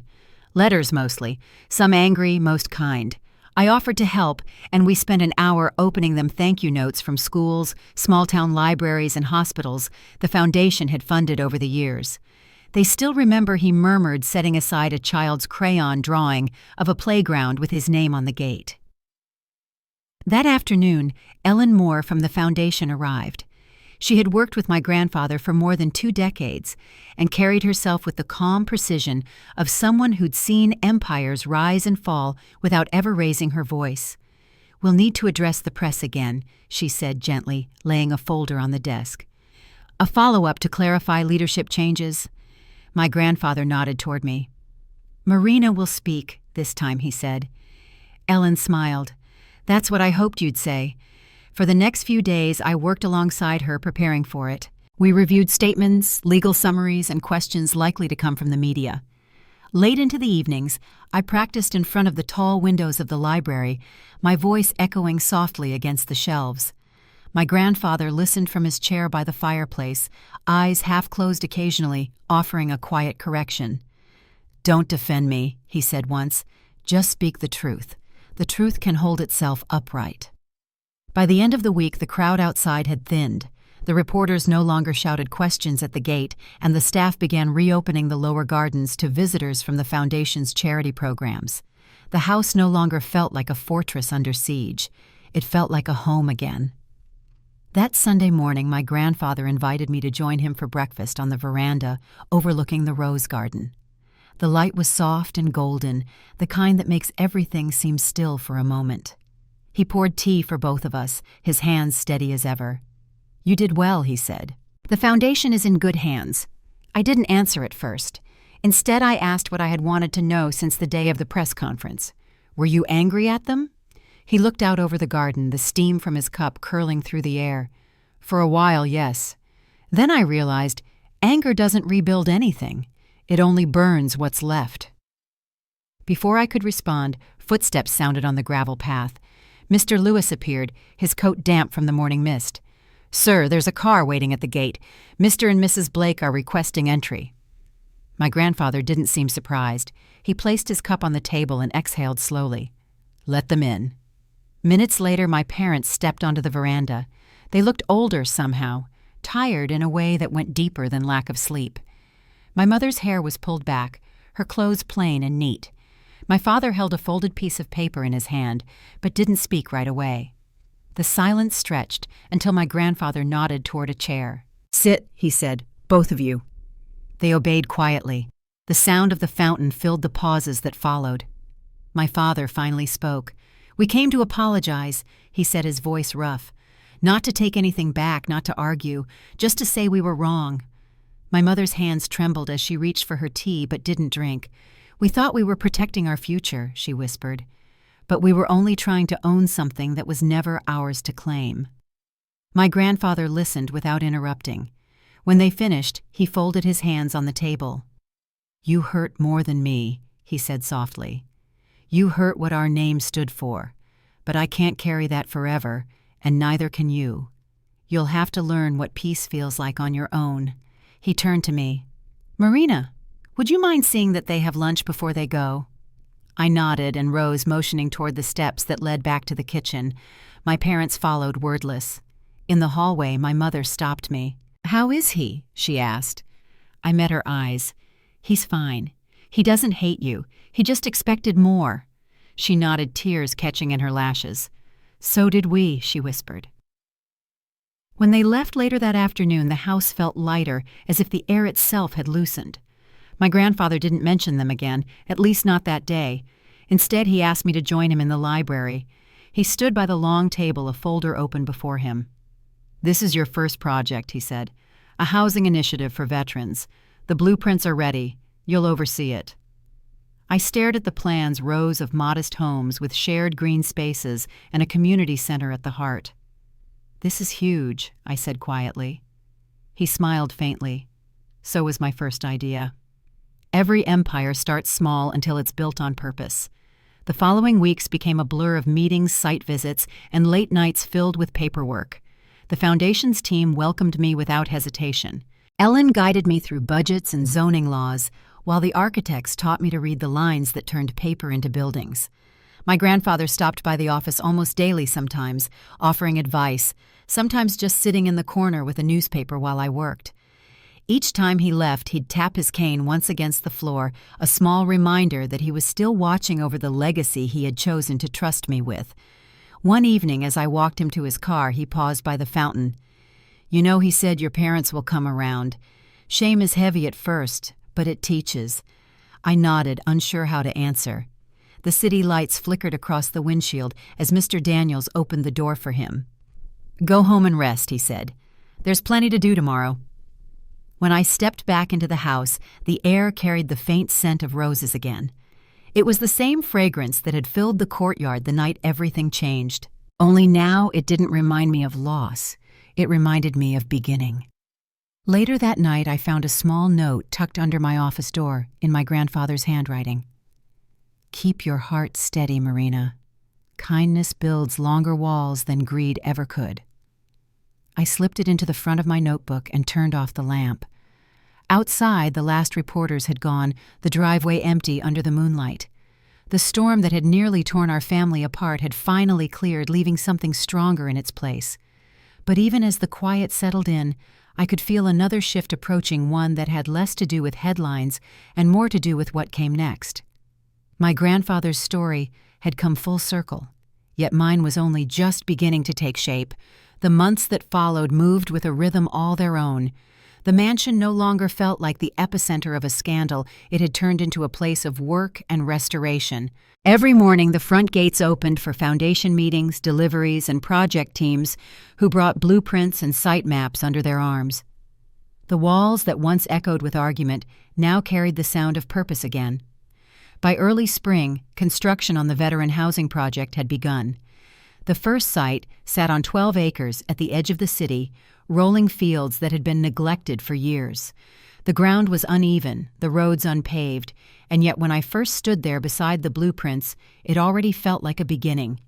A: "Letters mostly, some angry, most kind. I offered to help, and we spent an hour opening them thank you notes from schools, small-town libraries, and hospitals the foundation had funded over the years. They still remember he murmured, setting aside a child's crayon drawing of a playground with his name on the gate. That afternoon, Ellen Moore from the foundation arrived. She had worked with my grandfather for more than 2 decades and carried herself with the calm precision of someone who'd seen empires rise and fall without ever raising her voice. "We'll need to address the press again," she said gently, laying a folder on the desk. "A follow-up to clarify leadership changes?" My grandfather nodded toward me. "Marina will speak this time," he said. Ellen smiled. "That's what I hoped you'd say." For the next few days, I worked alongside her preparing for it. We reviewed statements, legal summaries, and questions likely to come from the media. Late into the evenings, I practiced in front of the tall windows of the library, my voice echoing softly against the shelves. My grandfather listened from his chair by the fireplace, eyes half closed occasionally, offering a quiet correction. "Don't defend me," he said once. "Just speak the truth. The truth can hold itself upright." By the end of the week, the crowd outside had thinned. The reporters no longer shouted questions at the gate, and the staff began reopening the lower gardens to visitors from the foundation's charity programs. The house no longer felt like a fortress under siege. It felt like a home again. That Sunday morning, my grandfather invited me to join him for breakfast on the veranda overlooking the rose garden. The light was soft and golden, the kind that makes everything seem still for a moment. He poured tea for both of us, his hands steady as ever. "You did well," he said. "The foundation is in good hands." I didn't answer at first. Instead, I asked what I had wanted to know since the day of the press conference. "Were you angry at them?" He looked out over the garden, the steam from his cup curling through the air. "For a while, yes. Then I realized anger doesn't rebuild anything. It only burns what's left." Before I could respond, footsteps sounded on the gravel path. Mr. Lewis appeared, his coat damp from the morning mist. "Sir, there's a car waiting at the gate. Mr. and Mrs. Blake are requesting entry." My grandfather didn't seem surprised. He placed his cup on the table and exhaled slowly. "Let them in." Minutes later, my parents stepped onto the veranda. They looked older somehow, tired in a way that went deeper than lack of sleep. My mother's hair was pulled back, her clothes plain and neat. My father held a folded piece of paper in his hand, but didn't speak right away. The silence stretched until my grandfather nodded toward a chair. "Sit," he said, "both of you." They obeyed quietly. The sound of the fountain filled the pauses that followed. My father finally spoke. "We came to apologize," he said, his voice rough. "Not to take anything back, not to argue, just to say we were wrong." My mother's hands trembled as she reached for her tea but didn't drink. "We thought we were protecting our future," she whispered. "But we were only trying to own something that was never ours to claim." My grandfather listened without interrupting. When they finished, he folded his hands on the table. "You hurt more than me," he said softly. "You hurt what our name stood for. But I can't carry that forever, and neither can you. You'll have to learn what peace feels like on your own." He turned to me. "Marina, would you mind seeing that they have lunch before they go?" I nodded and rose, motioning toward the steps that led back to the kitchen. My parents followed, wordless. In the hallway, my mother stopped me. "How is he?" she asked. I met her eyes. "He's fine. He doesn't hate you. He just expected more." She nodded, tears catching in her lashes. "So did we," she whispered. When they left later that afternoon, the house felt lighter, as if the air itself had loosened. My grandfather didn't mention them again, at least not that day. Instead, he asked me to join him in the library. He stood by the long table, a folder open before him. "This is your first project," he said. "A housing initiative for veterans. The blueprints are ready. You'll oversee it." I stared at the plans, rows of modest homes with shared green spaces and a community center at the heart. "This is huge," I said quietly. He smiled faintly. "So was my first idea." Every empire starts small until it's built on purpose. The following weeks became a blur of meetings, site visits, and late nights filled with paperwork. The Foundation's team welcomed me without hesitation. Ellen guided me through budgets and zoning laws, while the architects taught me to read the lines that turned paper into buildings. My grandfather stopped by the office almost daily sometimes, offering advice, sometimes just sitting in the corner with a newspaper while I worked. Each time he left, he'd tap his cane once against the floor, a small reminder that he was still watching over the legacy he had chosen to trust me with. One evening, as I walked him to his car, he paused by the fountain. "You know, he said, your parents will come around. Shame is heavy at first, but it teaches." I nodded, unsure how to answer. The city lights flickered across the windshield as Mr. Daniels opened the door for him. "Go home and rest," he said. "There's plenty to do tomorrow." When I stepped back into the house, the air carried the faint scent of roses again. It was the same fragrance that had filled the courtyard the night everything changed. Only now it didn't remind me of loss. It reminded me of beginning. Later that night, I found a small note tucked under my office door in my grandfather's handwriting. "Keep your heart steady, Marina. Kindness builds longer walls than greed ever could." I slipped it into the front of my notebook and turned off the lamp. Outside, the last reporters had gone, the driveway empty under the moonlight. The storm that had nearly torn our family apart had finally cleared, leaving something stronger in its place. But even as the quiet settled in, I could feel another shift approaching, one that had less to do with headlines and more to do with what came next. My grandfather's story had come full circle, yet mine was only just beginning to take shape. The months that followed moved with a rhythm all their own. The mansion no longer felt like the epicenter of a scandal. It had turned into a place of work and restoration. Every morning, the front gates opened for foundation meetings, deliveries, and project teams who brought blueprints and site maps under their arms. The walls that once echoed with argument now carried the sound of purpose again. By early spring, construction on the veteran housing project had begun. The first site sat on 12 acres at the edge of the city, rolling fields that had been neglected for years. The ground was uneven, the roads unpaved, and yet when I first stood there beside the blueprints, it already felt like a beginning.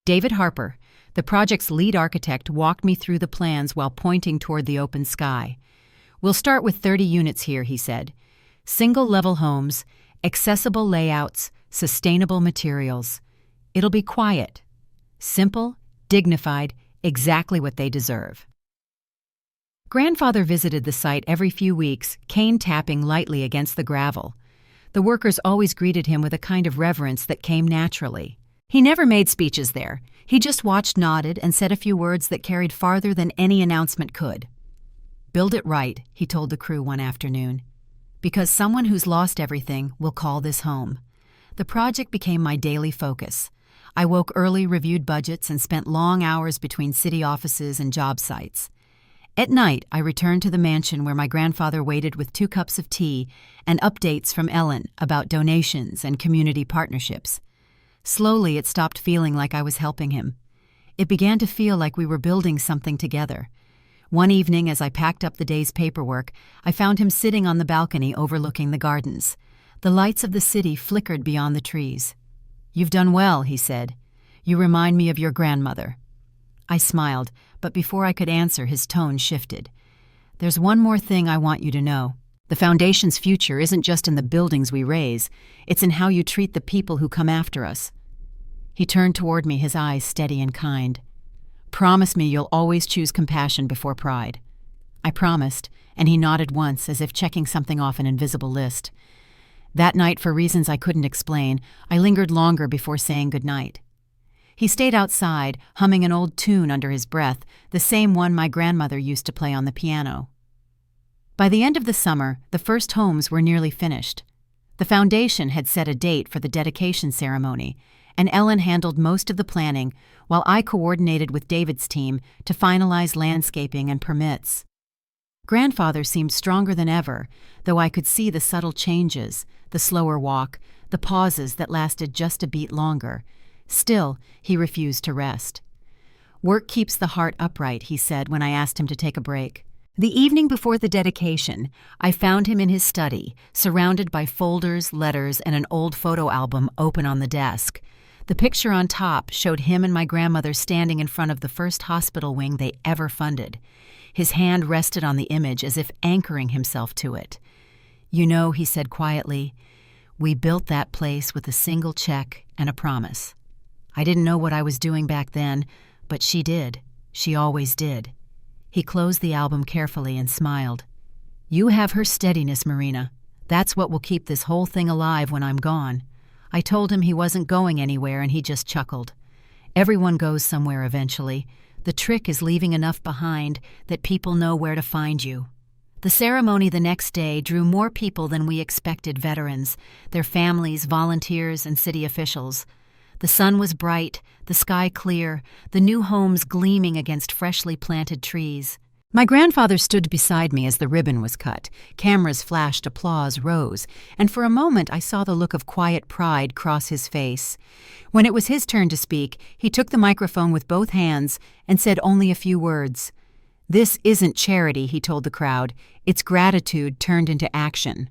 A: David Harper, the project's lead architect, walked me through the plans while pointing toward the open sky. "We'll start with 30 units here," he said. "Single-level homes, accessible layouts, sustainable materials. It'll be quiet. Simple, dignified, exactly what they deserve." Grandfather visited the site every few weeks, cane tapping lightly against the gravel. The workers always greeted him with a kind of reverence that came naturally. He never made speeches there. He just watched, nodded, and said a few words that carried farther than any announcement could. "Build it right," he told the crew one afternoon, "because someone who's lost everything will call this home." The project became my daily focus. I woke early, reviewed budgets, and spent long hours between city offices and job sites. At night, I returned to the mansion where my grandfather waited with 2 cups of tea and updates from Ellen about donations and community partnerships. Slowly, it stopped feeling like I was helping him. It began to feel like we were building something together. One evening, as I packed up the day's paperwork, I found him sitting on the balcony overlooking the gardens. The lights of the city flickered beyond the trees. "You've done well," he said. "You remind me of your grandmother." I smiled, but before I could answer, his tone shifted. "There's one more thing I want you to know. The Foundation's future isn't just in the buildings we raise. It's in how you treat the people who come after us." He turned toward me, his eyes steady and kind. "Promise me you'll always choose compassion before pride." I promised, and he nodded once, as if checking something off an invisible list. That night, for reasons I couldn't explain, I lingered longer before saying goodnight. He stayed outside, humming an old tune under his breath, the same one my grandmother used to play on the piano. By the end of the summer, the first homes were nearly finished. The foundation had set a date for the dedication ceremony, and Ellen handled most of the planning, while I coordinated with David's team to finalize landscaping and permits. Grandfather seemed stronger than ever, though I could see the subtle changes, the slower walk, the pauses that lasted just a beat longer. Still, he refused to rest. "Work keeps the heart upright," he said when I asked him to take a break. The evening before the dedication, I found him in his study, surrounded by folders, letters, and an old photo album open on the desk. The picture on top showed him and my grandmother standing in front of the first hospital wing they ever funded. His hand rested on the image as if anchoring himself to it. "You know," he said quietly, "we built that place with a single check and a promise. I didn't know what I was doing back then, but she did. She always did." He closed the album carefully and smiled. "You have her steadiness, Marina. That's what will keep this whole thing alive when I'm gone." I told him he wasn't going anywhere, and he just chuckled. "Everyone goes somewhere eventually. The trick is leaving enough behind that people know where to find you." The ceremony the next day drew more people than we expected: veterans, their families, volunteers, and city officials. The sun was bright, the sky clear, the new homes gleaming against freshly planted trees. My grandfather stood beside me as the ribbon was cut. Cameras flashed, applause rose, and for a moment I saw the look of quiet pride cross his face. When it was his turn to speak, he took the microphone with both hands and said only a few words. "This isn't charity," he told the crowd. "It's gratitude turned into action."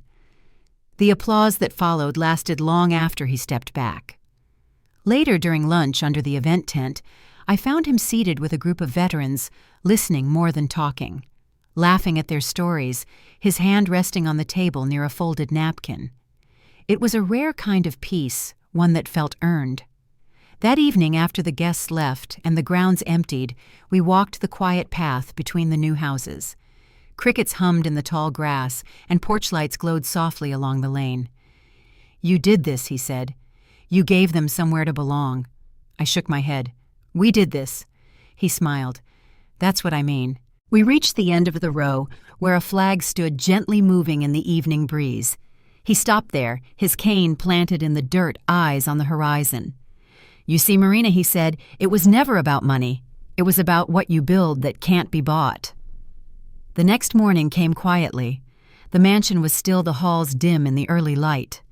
A: The applause that followed lasted long after he stepped back. Later, during lunch under the event tent, I found him seated with a group of veterans, listening more than talking, laughing at their stories, his hand resting on the table near a folded napkin. It was a rare kind of peace, one that felt earned. That evening, after the guests left and the grounds emptied, we walked the quiet path between the new houses. Crickets hummed in the tall grass, and porch lights glowed softly along the lane. "You did this," he said. "You gave them somewhere to belong." I shook my head. "We did this." He smiled. "That's what I mean." We reached the end of the row, where a flag stood gently moving in the evening breeze. He stopped there, his cane planted in the dirt, eyes on the horizon. "You see, Marina," he said, "it was never about money. It was about what you build that can't be bought." The next morning came quietly. The mansion was still, the halls dim in the early light.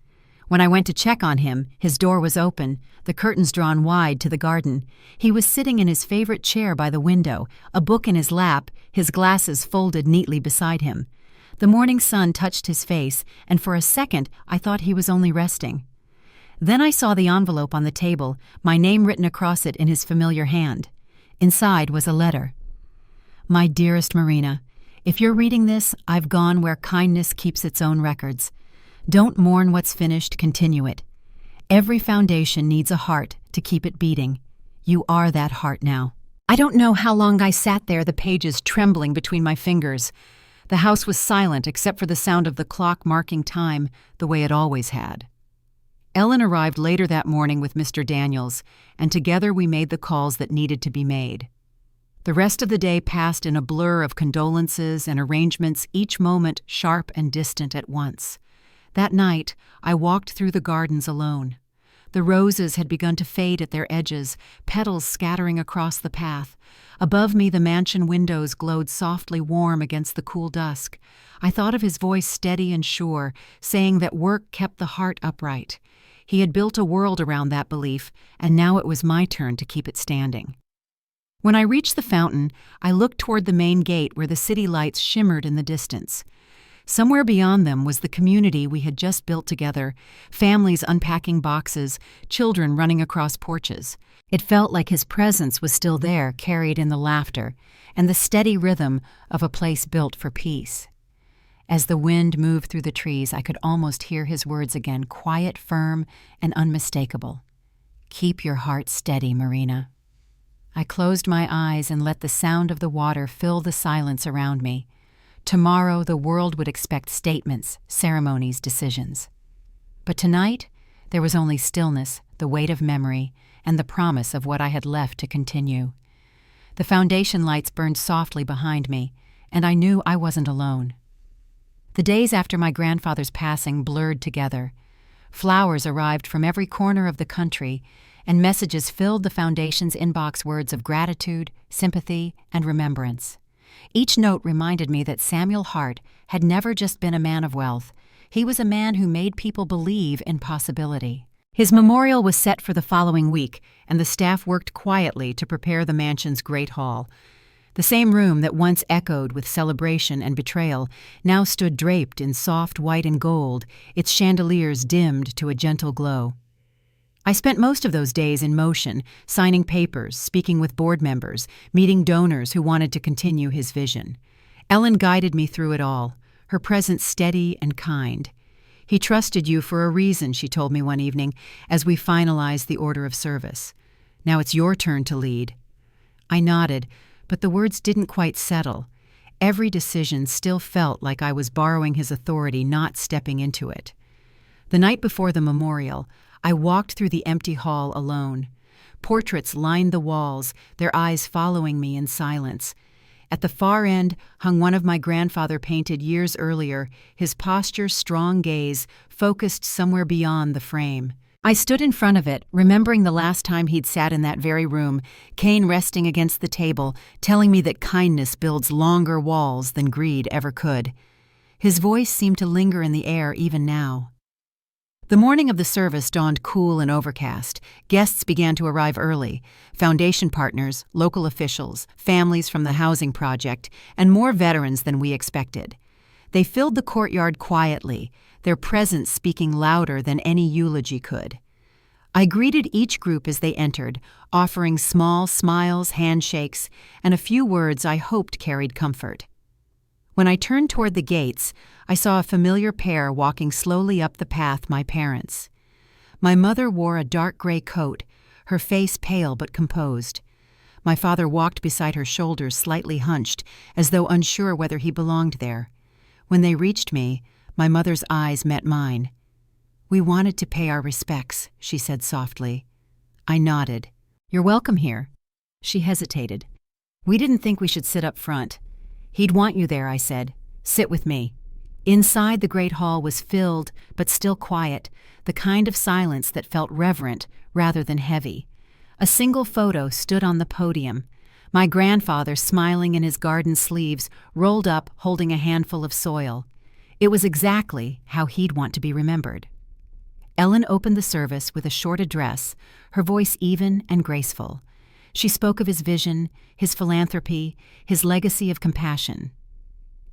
A: When I went to check on him, his door was open, the curtains drawn wide to the garden. He was sitting in his favorite chair by the window, a book in his lap, his glasses folded neatly beside him. The morning sun touched his face, and for a second I thought he was only resting. Then I saw the envelope on the table, my name written across it in his familiar hand. Inside was a letter. "My dearest Marina, if you're reading this, I've gone where kindness keeps its own records. Don't mourn what's finished, continue it. Every foundation needs a heart to keep it beating. You are that heart now." I don't know how long I sat there, the pages trembling between my fingers. The house was silent except for the sound of the clock marking time, the way it always had. Ellen arrived later that morning with Mr. Daniels, and together we made the calls that needed to be made. The rest of the day passed in a blur of condolences and arrangements, each moment sharp and distant at once. That night, I walked through the gardens alone. The roses had begun to fade at their edges, petals scattering across the path. Above me, the mansion windows glowed softly warm against the cool dusk. I thought of his voice steady and sure, saying that work kept the heart upright. He had built a world around that belief, and now it was my turn to keep it standing. When I reached the fountain, I looked toward the main gate where the city lights shimmered in the distance. Somewhere beyond them was the community we had just built together, families unpacking boxes, children running across porches. It felt like his presence was still there, carried in the laughter and the steady rhythm of a place built for peace. As the wind moved through the trees, I could almost hear his words again, quiet, firm, and unmistakable. "Keep your heart steady, Marina." I closed my eyes and let the sound of the water fill the silence around me. Tomorrow the world would expect statements, ceremonies, decisions. But tonight there was only stillness, the weight of memory, and the promise of what I had left to continue. The foundation lights burned softly behind me, and I knew I wasn't alone. The days after my grandfather's passing blurred together. Flowers arrived from every corner of the country, and messages filled the foundation's inbox, words of gratitude, sympathy, and remembrance. Each note reminded me that Samuel Hart had never just been a man of wealth. He was a man who made people believe in possibility. His memorial was set for the following week, and the staff worked quietly to prepare the mansion's great hall. The same room that once echoed with celebration and betrayal now stood draped in soft white and gold, its chandeliers dimmed to a gentle glow. I spent most of those days in motion, signing papers, speaking with board members, meeting donors who wanted to continue his vision. Ellen guided me through it all, her presence steady and kind. "He trusted you for a reason," she told me one evening as we finalized the order of service. "Now it's your turn to lead." I nodded, but the words didn't quite settle. Every decision still felt like I was borrowing his authority, not stepping into it. The night before the memorial, I walked through the empty hall alone. Portraits lined the walls, their eyes following me in silence. At the far end hung one of my grandfather painted years earlier, his posture, strong gaze, focused somewhere beyond the frame. I stood in front of it, remembering the last time he'd sat in that very room, cane resting against the table, telling me that kindness builds longer walls than greed ever could. His voice seemed to linger in the air even now. The morning of the service dawned cool and overcast. Guests began to arrive early: foundation partners, local officials, families from the housing project, and more veterans than we expected. They filled the courtyard quietly, their presence speaking louder than any eulogy could. I greeted each group as they entered, offering small smiles, handshakes, and a few words I hoped carried comfort. When I turned toward the gates, I saw a familiar pair walking slowly up the path, my parents. My mother wore a dark gray coat, her face pale but composed. My father walked beside her, shoulders slightly hunched, as though unsure whether he belonged there. When they reached me, my mother's eyes met mine. "We wanted to pay our respects," she said softly. I nodded. "You're welcome here." She hesitated. "We didn't think we should sit up front." "He'd want you there," I said. "Sit with me." Inside, the great hall was filled, but still quiet, the kind of silence that felt reverent rather than heavy. A single photo stood on the podium. My grandfather, smiling in his garden sleeves, rolled up, holding a handful of soil. It was exactly how he'd want to be remembered. Ellen opened the service with a short address, her voice even and graceful. She spoke of his vision, his philanthropy, his legacy of compassion.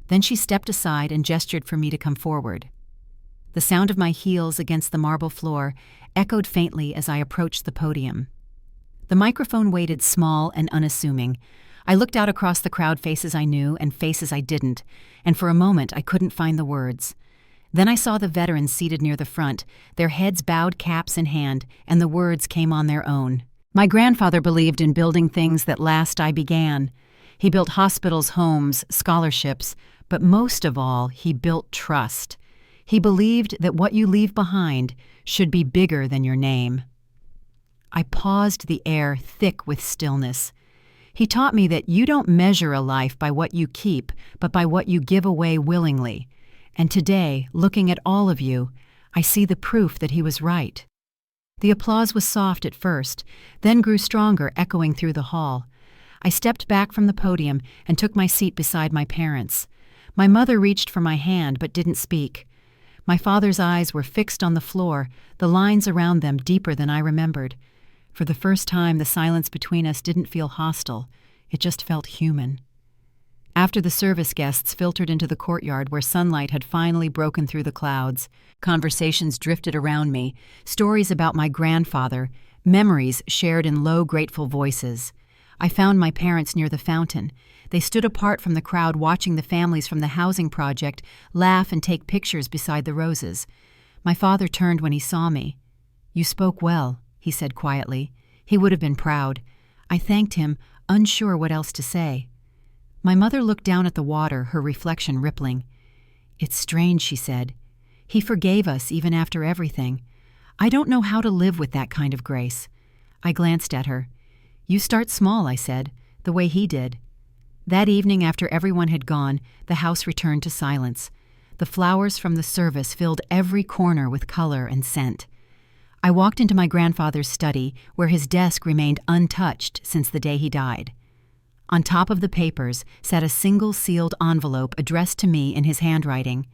A: Then she stepped aside and gestured for me to come forward. The sound of my heels against the marble floor echoed faintly as I approached the podium. The microphone waited small and unassuming. I looked out across the crowd, faces I knew and faces I didn't, and for a moment I couldn't find the words. Then I saw the veterans seated near the front, their heads bowed, caps in hand, and the words came on their own. My grandfather believed in building things that last I began. He built hospitals, homes, scholarships, but most of all, he built trust. He believed that what you leave behind should be bigger than your name. I paused, the air thick with stillness. He taught me that you don't measure a life by what you keep, but by what you give away willingly. And today, looking at all of you, I see the proof that he was right. The applause was soft at first, then grew stronger, echoing through the hall. I stepped back from the podium and took my seat beside my parents. My mother reached for my hand but didn't speak. My father's eyes were fixed on the floor, the lines around them deeper than I remembered. For the first time, the silence between us didn't feel hostile. It just felt human. After the service, guests filtered into the courtyard where sunlight had finally broken through the clouds. Conversations drifted around me, stories about my grandfather, memories shared in low, grateful voices. I found my parents near the fountain. They stood apart from the crowd, watching the families from the housing project laugh and take pictures beside the roses. My father turned when he saw me. "You spoke well," he said quietly. He would have been proud. I thanked him, unsure what else to say. My mother looked down at the water, her reflection rippling. "It's strange," she said. "He forgave us even after everything. I don't know how to live with that kind of grace." I glanced at her. "You start small," I said, "the way he did." That evening, after everyone had gone, the house returned to silence. The flowers from the service filled every corner with color and scent. I walked into my grandfather's study, where his desk remained untouched since the day he died. On top of the papers sat a single sealed envelope addressed to me in his handwriting.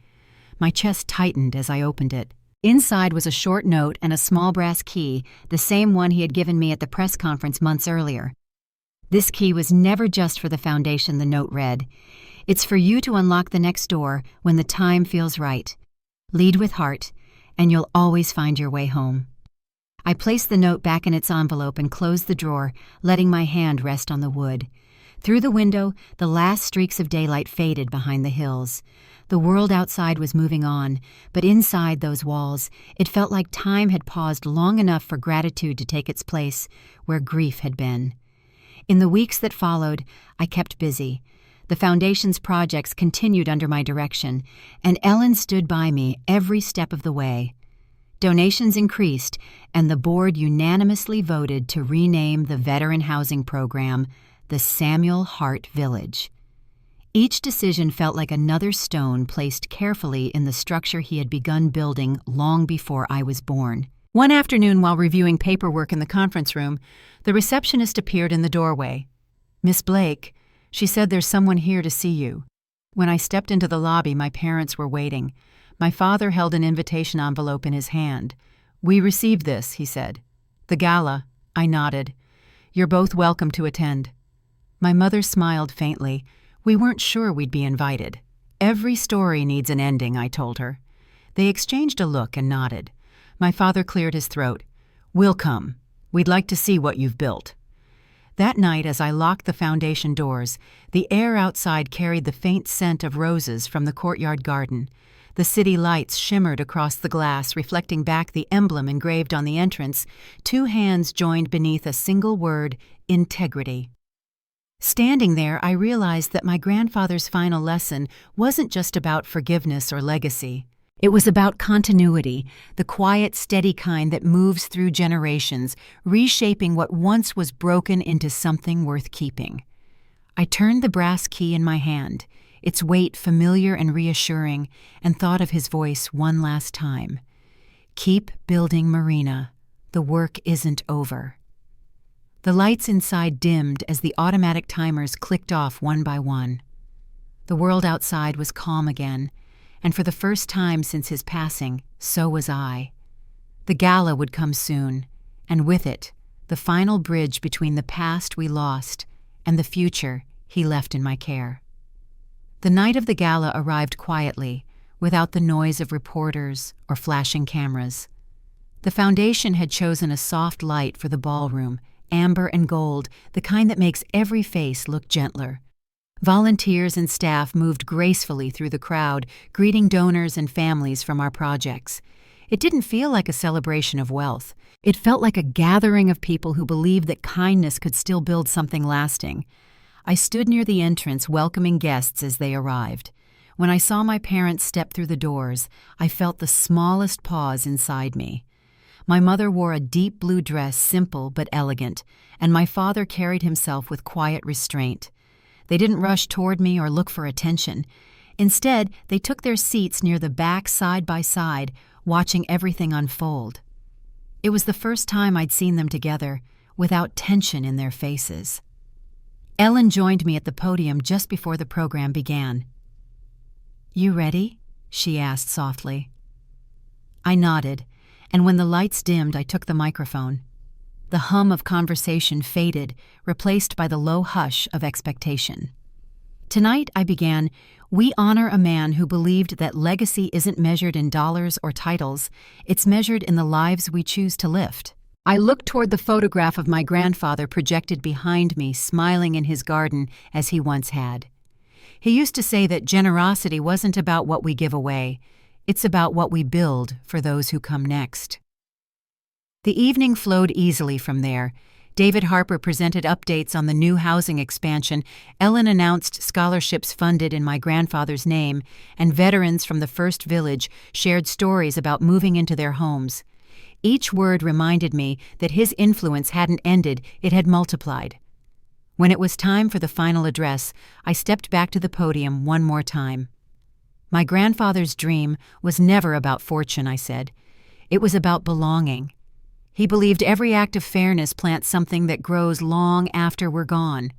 A: My chest tightened as I opened it. Inside was a short note and a small brass key, the same one he had given me at the press conference months earlier. "This key was never just for the foundation," the note read. "It's for you to unlock the next door when the time feels right. Lead with heart, and you'll always find your way home." I placed the note back in its envelope and closed the drawer, letting my hand rest on the wood. Through the window, the last streaks of daylight faded behind the hills. The world outside was moving on, but inside those walls, it felt like time had paused long enough for gratitude to take its place where grief had been. In the weeks that followed, I kept busy. The Foundation's projects continued under my direction, and Ellen stood by me every step of the way. Donations increased, and the board unanimously voted to rename the Veteran Housing Program the Samuel Hart Village. Each decision felt like another stone placed carefully in the structure he had begun building long before I was born. One afternoon, while reviewing paperwork in the conference room, the receptionist appeared in the doorway. "Miss Blake," she said, "there's someone here to see you." When I stepped into the lobby, my parents were waiting. My father held an invitation envelope in his hand. "We received this," he said. "The gala." I nodded. "You're both welcome to attend." My mother smiled faintly. We weren't sure we'd be invited. "Every story needs an ending," I told her. They exchanged a look and nodded. My father cleared his throat. "We'll come. We'd like to see what you've built." That night, as I locked the foundation doors, the air outside carried the faint scent of roses from the courtyard garden. The city lights shimmered across the glass, reflecting back the emblem engraved on the entrance, two hands joined beneath a single word, integrity. Standing there, I realized that my grandfather's final lesson wasn't just about forgiveness or legacy. It was about continuity, the quiet, steady kind that moves through generations, reshaping what once was broken into something worth keeping. I turned the brass key in my hand, its weight familiar and reassuring, and thought of his voice one last time. "Keep building, Marina. The work isn't over." The lights inside dimmed as the automatic timers clicked off one by one. The world outside was calm again, and for the first time since his passing, so was I. The gala would come soon, and with it, the final bridge between the past we lost and the future he left in my care. The night of the gala arrived quietly, without the noise of reporters or flashing cameras. The foundation had chosen a soft light for the ballroom, amber and gold, the kind that makes every face look gentler. Volunteers and staff moved gracefully through the crowd, greeting donors and families from our projects. It didn't feel like a celebration of wealth. It felt like a gathering of people who believed that kindness could still build something lasting. I stood near the entrance welcoming guests as they arrived. When I saw my parents step through the doors, I felt the smallest pause inside me. My mother wore a deep blue dress, simple but elegant, and my father carried himself with quiet restraint. They didn't rush toward me or look for attention. Instead, they took their seats near the back side by side, watching everything unfold. It was the first time I'd seen them together, without tension in their faces. Ellen joined me at the podium just before the program began. "You ready?" she asked softly. I nodded, and when the lights dimmed, I took the microphone. The hum of conversation faded, replaced by the low hush of expectation. "Tonight," I began, "we honor a man who believed that legacy isn't measured in dollars or titles, it's measured in the lives we choose to lift." I looked toward the photograph of my grandfather projected behind me, smiling in his garden as he once had. He used to say that generosity wasn't about what we give away, it's about what we build for those who come next. The evening flowed easily from there. David Harper presented updates on the new housing expansion, Ellen announced scholarships funded in my grandfather's name, and veterans from the first village shared stories about moving into their homes. Each word reminded me that his influence hadn't ended, it had multiplied. When it was time for the final address, I stepped back to the podium one more time. My grandfather's dream was never about fortune, I said. It was about belonging. He believed every act of fairness plants something that grows long after we're gone.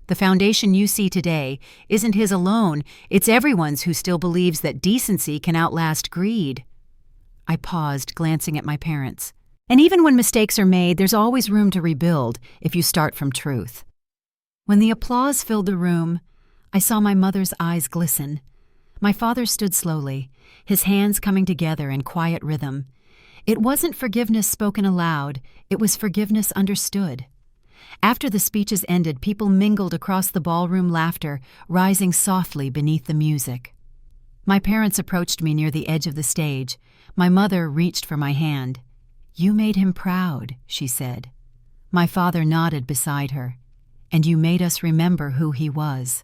A: The foundation you see today isn't his alone, it's everyone's who still believes that decency can outlast greed. I paused, glancing at my parents. And even when mistakes are made, there's always room to rebuild if you start from truth. When the applause filled the room, I saw my mother's eyes glisten. My father stood slowly, his hands coming together in quiet rhythm. It wasn't forgiveness spoken aloud, it was forgiveness understood. After the speeches ended, people mingled across the ballroom, laughter rising softly beneath the music. My parents approached me near the edge of the stage. My mother reached for my hand. "You made him proud," she said. My father nodded beside her. "And you made us remember who he was."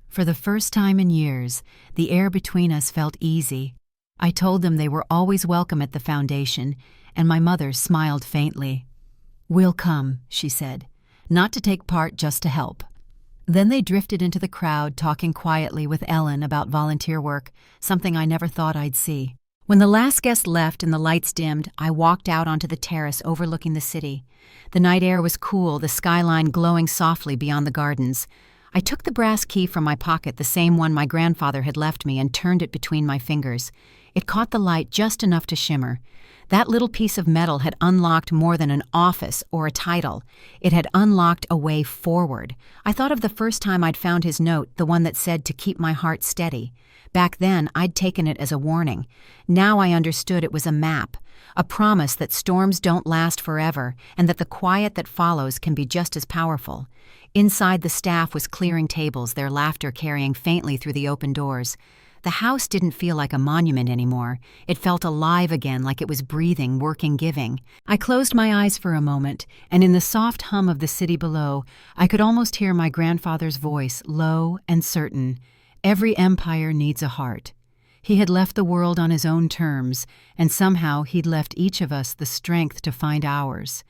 A: For the first time in years, the air between us felt easy. I told them they were always welcome at the foundation, and my mother smiled faintly. "We'll come," she said, "not to take part, just to help." Then they drifted into the crowd, talking quietly with Ellen about volunteer work, something I never thought I'd see. When the last guest left and the lights dimmed, I walked out onto the terrace overlooking the city. The night air was cool, the skyline glowing softly beyond the gardens. I took the brass key from my pocket, the same one my grandfather had left me, and turned it between my fingers. It caught the light just enough to shimmer. That little piece of metal had unlocked more than an office or a title. It had unlocked a way forward. I thought of the first time I'd found his note, the one that said to keep my heart steady. Back then, I'd taken it as a warning. Now I understood it was a map, a promise that storms don't last forever and that the quiet that follows can be just as powerful. Inside, the staff was clearing tables, their laughter carrying faintly through the open doors. The house didn't feel like a monument anymore. It felt alive again, like it was breathing, working, giving. I closed my eyes for a moment, and in the soft hum of the city below, I could almost hear my grandfather's voice, low and certain. Every empire needs a heart. He had left the world on his own terms, and somehow he'd left each of us the strength to find ours.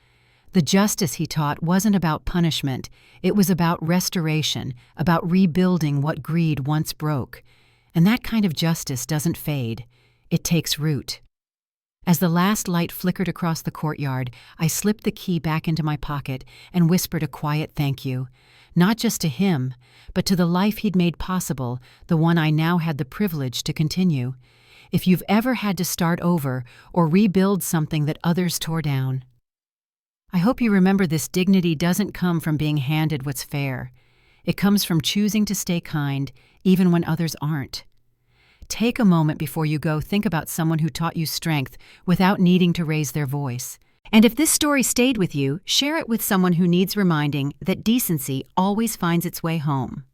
A: The justice he taught wasn't about punishment. It was about restoration, about rebuilding what greed once broke. And that kind of justice doesn't fade. It takes root. As the last light flickered across the courtyard, I slipped the key back into my pocket and whispered a quiet thank you. Not just to him, but to the life he'd made possible, the one I now had the privilege to continue. If you've ever had to start over or rebuild something that others tore down, I hope you remember this dignity doesn't come from being handed what's fair. It comes from choosing to stay kind, even when others aren't. Take a moment before you go. Think about someone who taught you strength without needing to raise their voice. And if this story stayed with you, share it with someone who needs reminding that decency always finds its way home.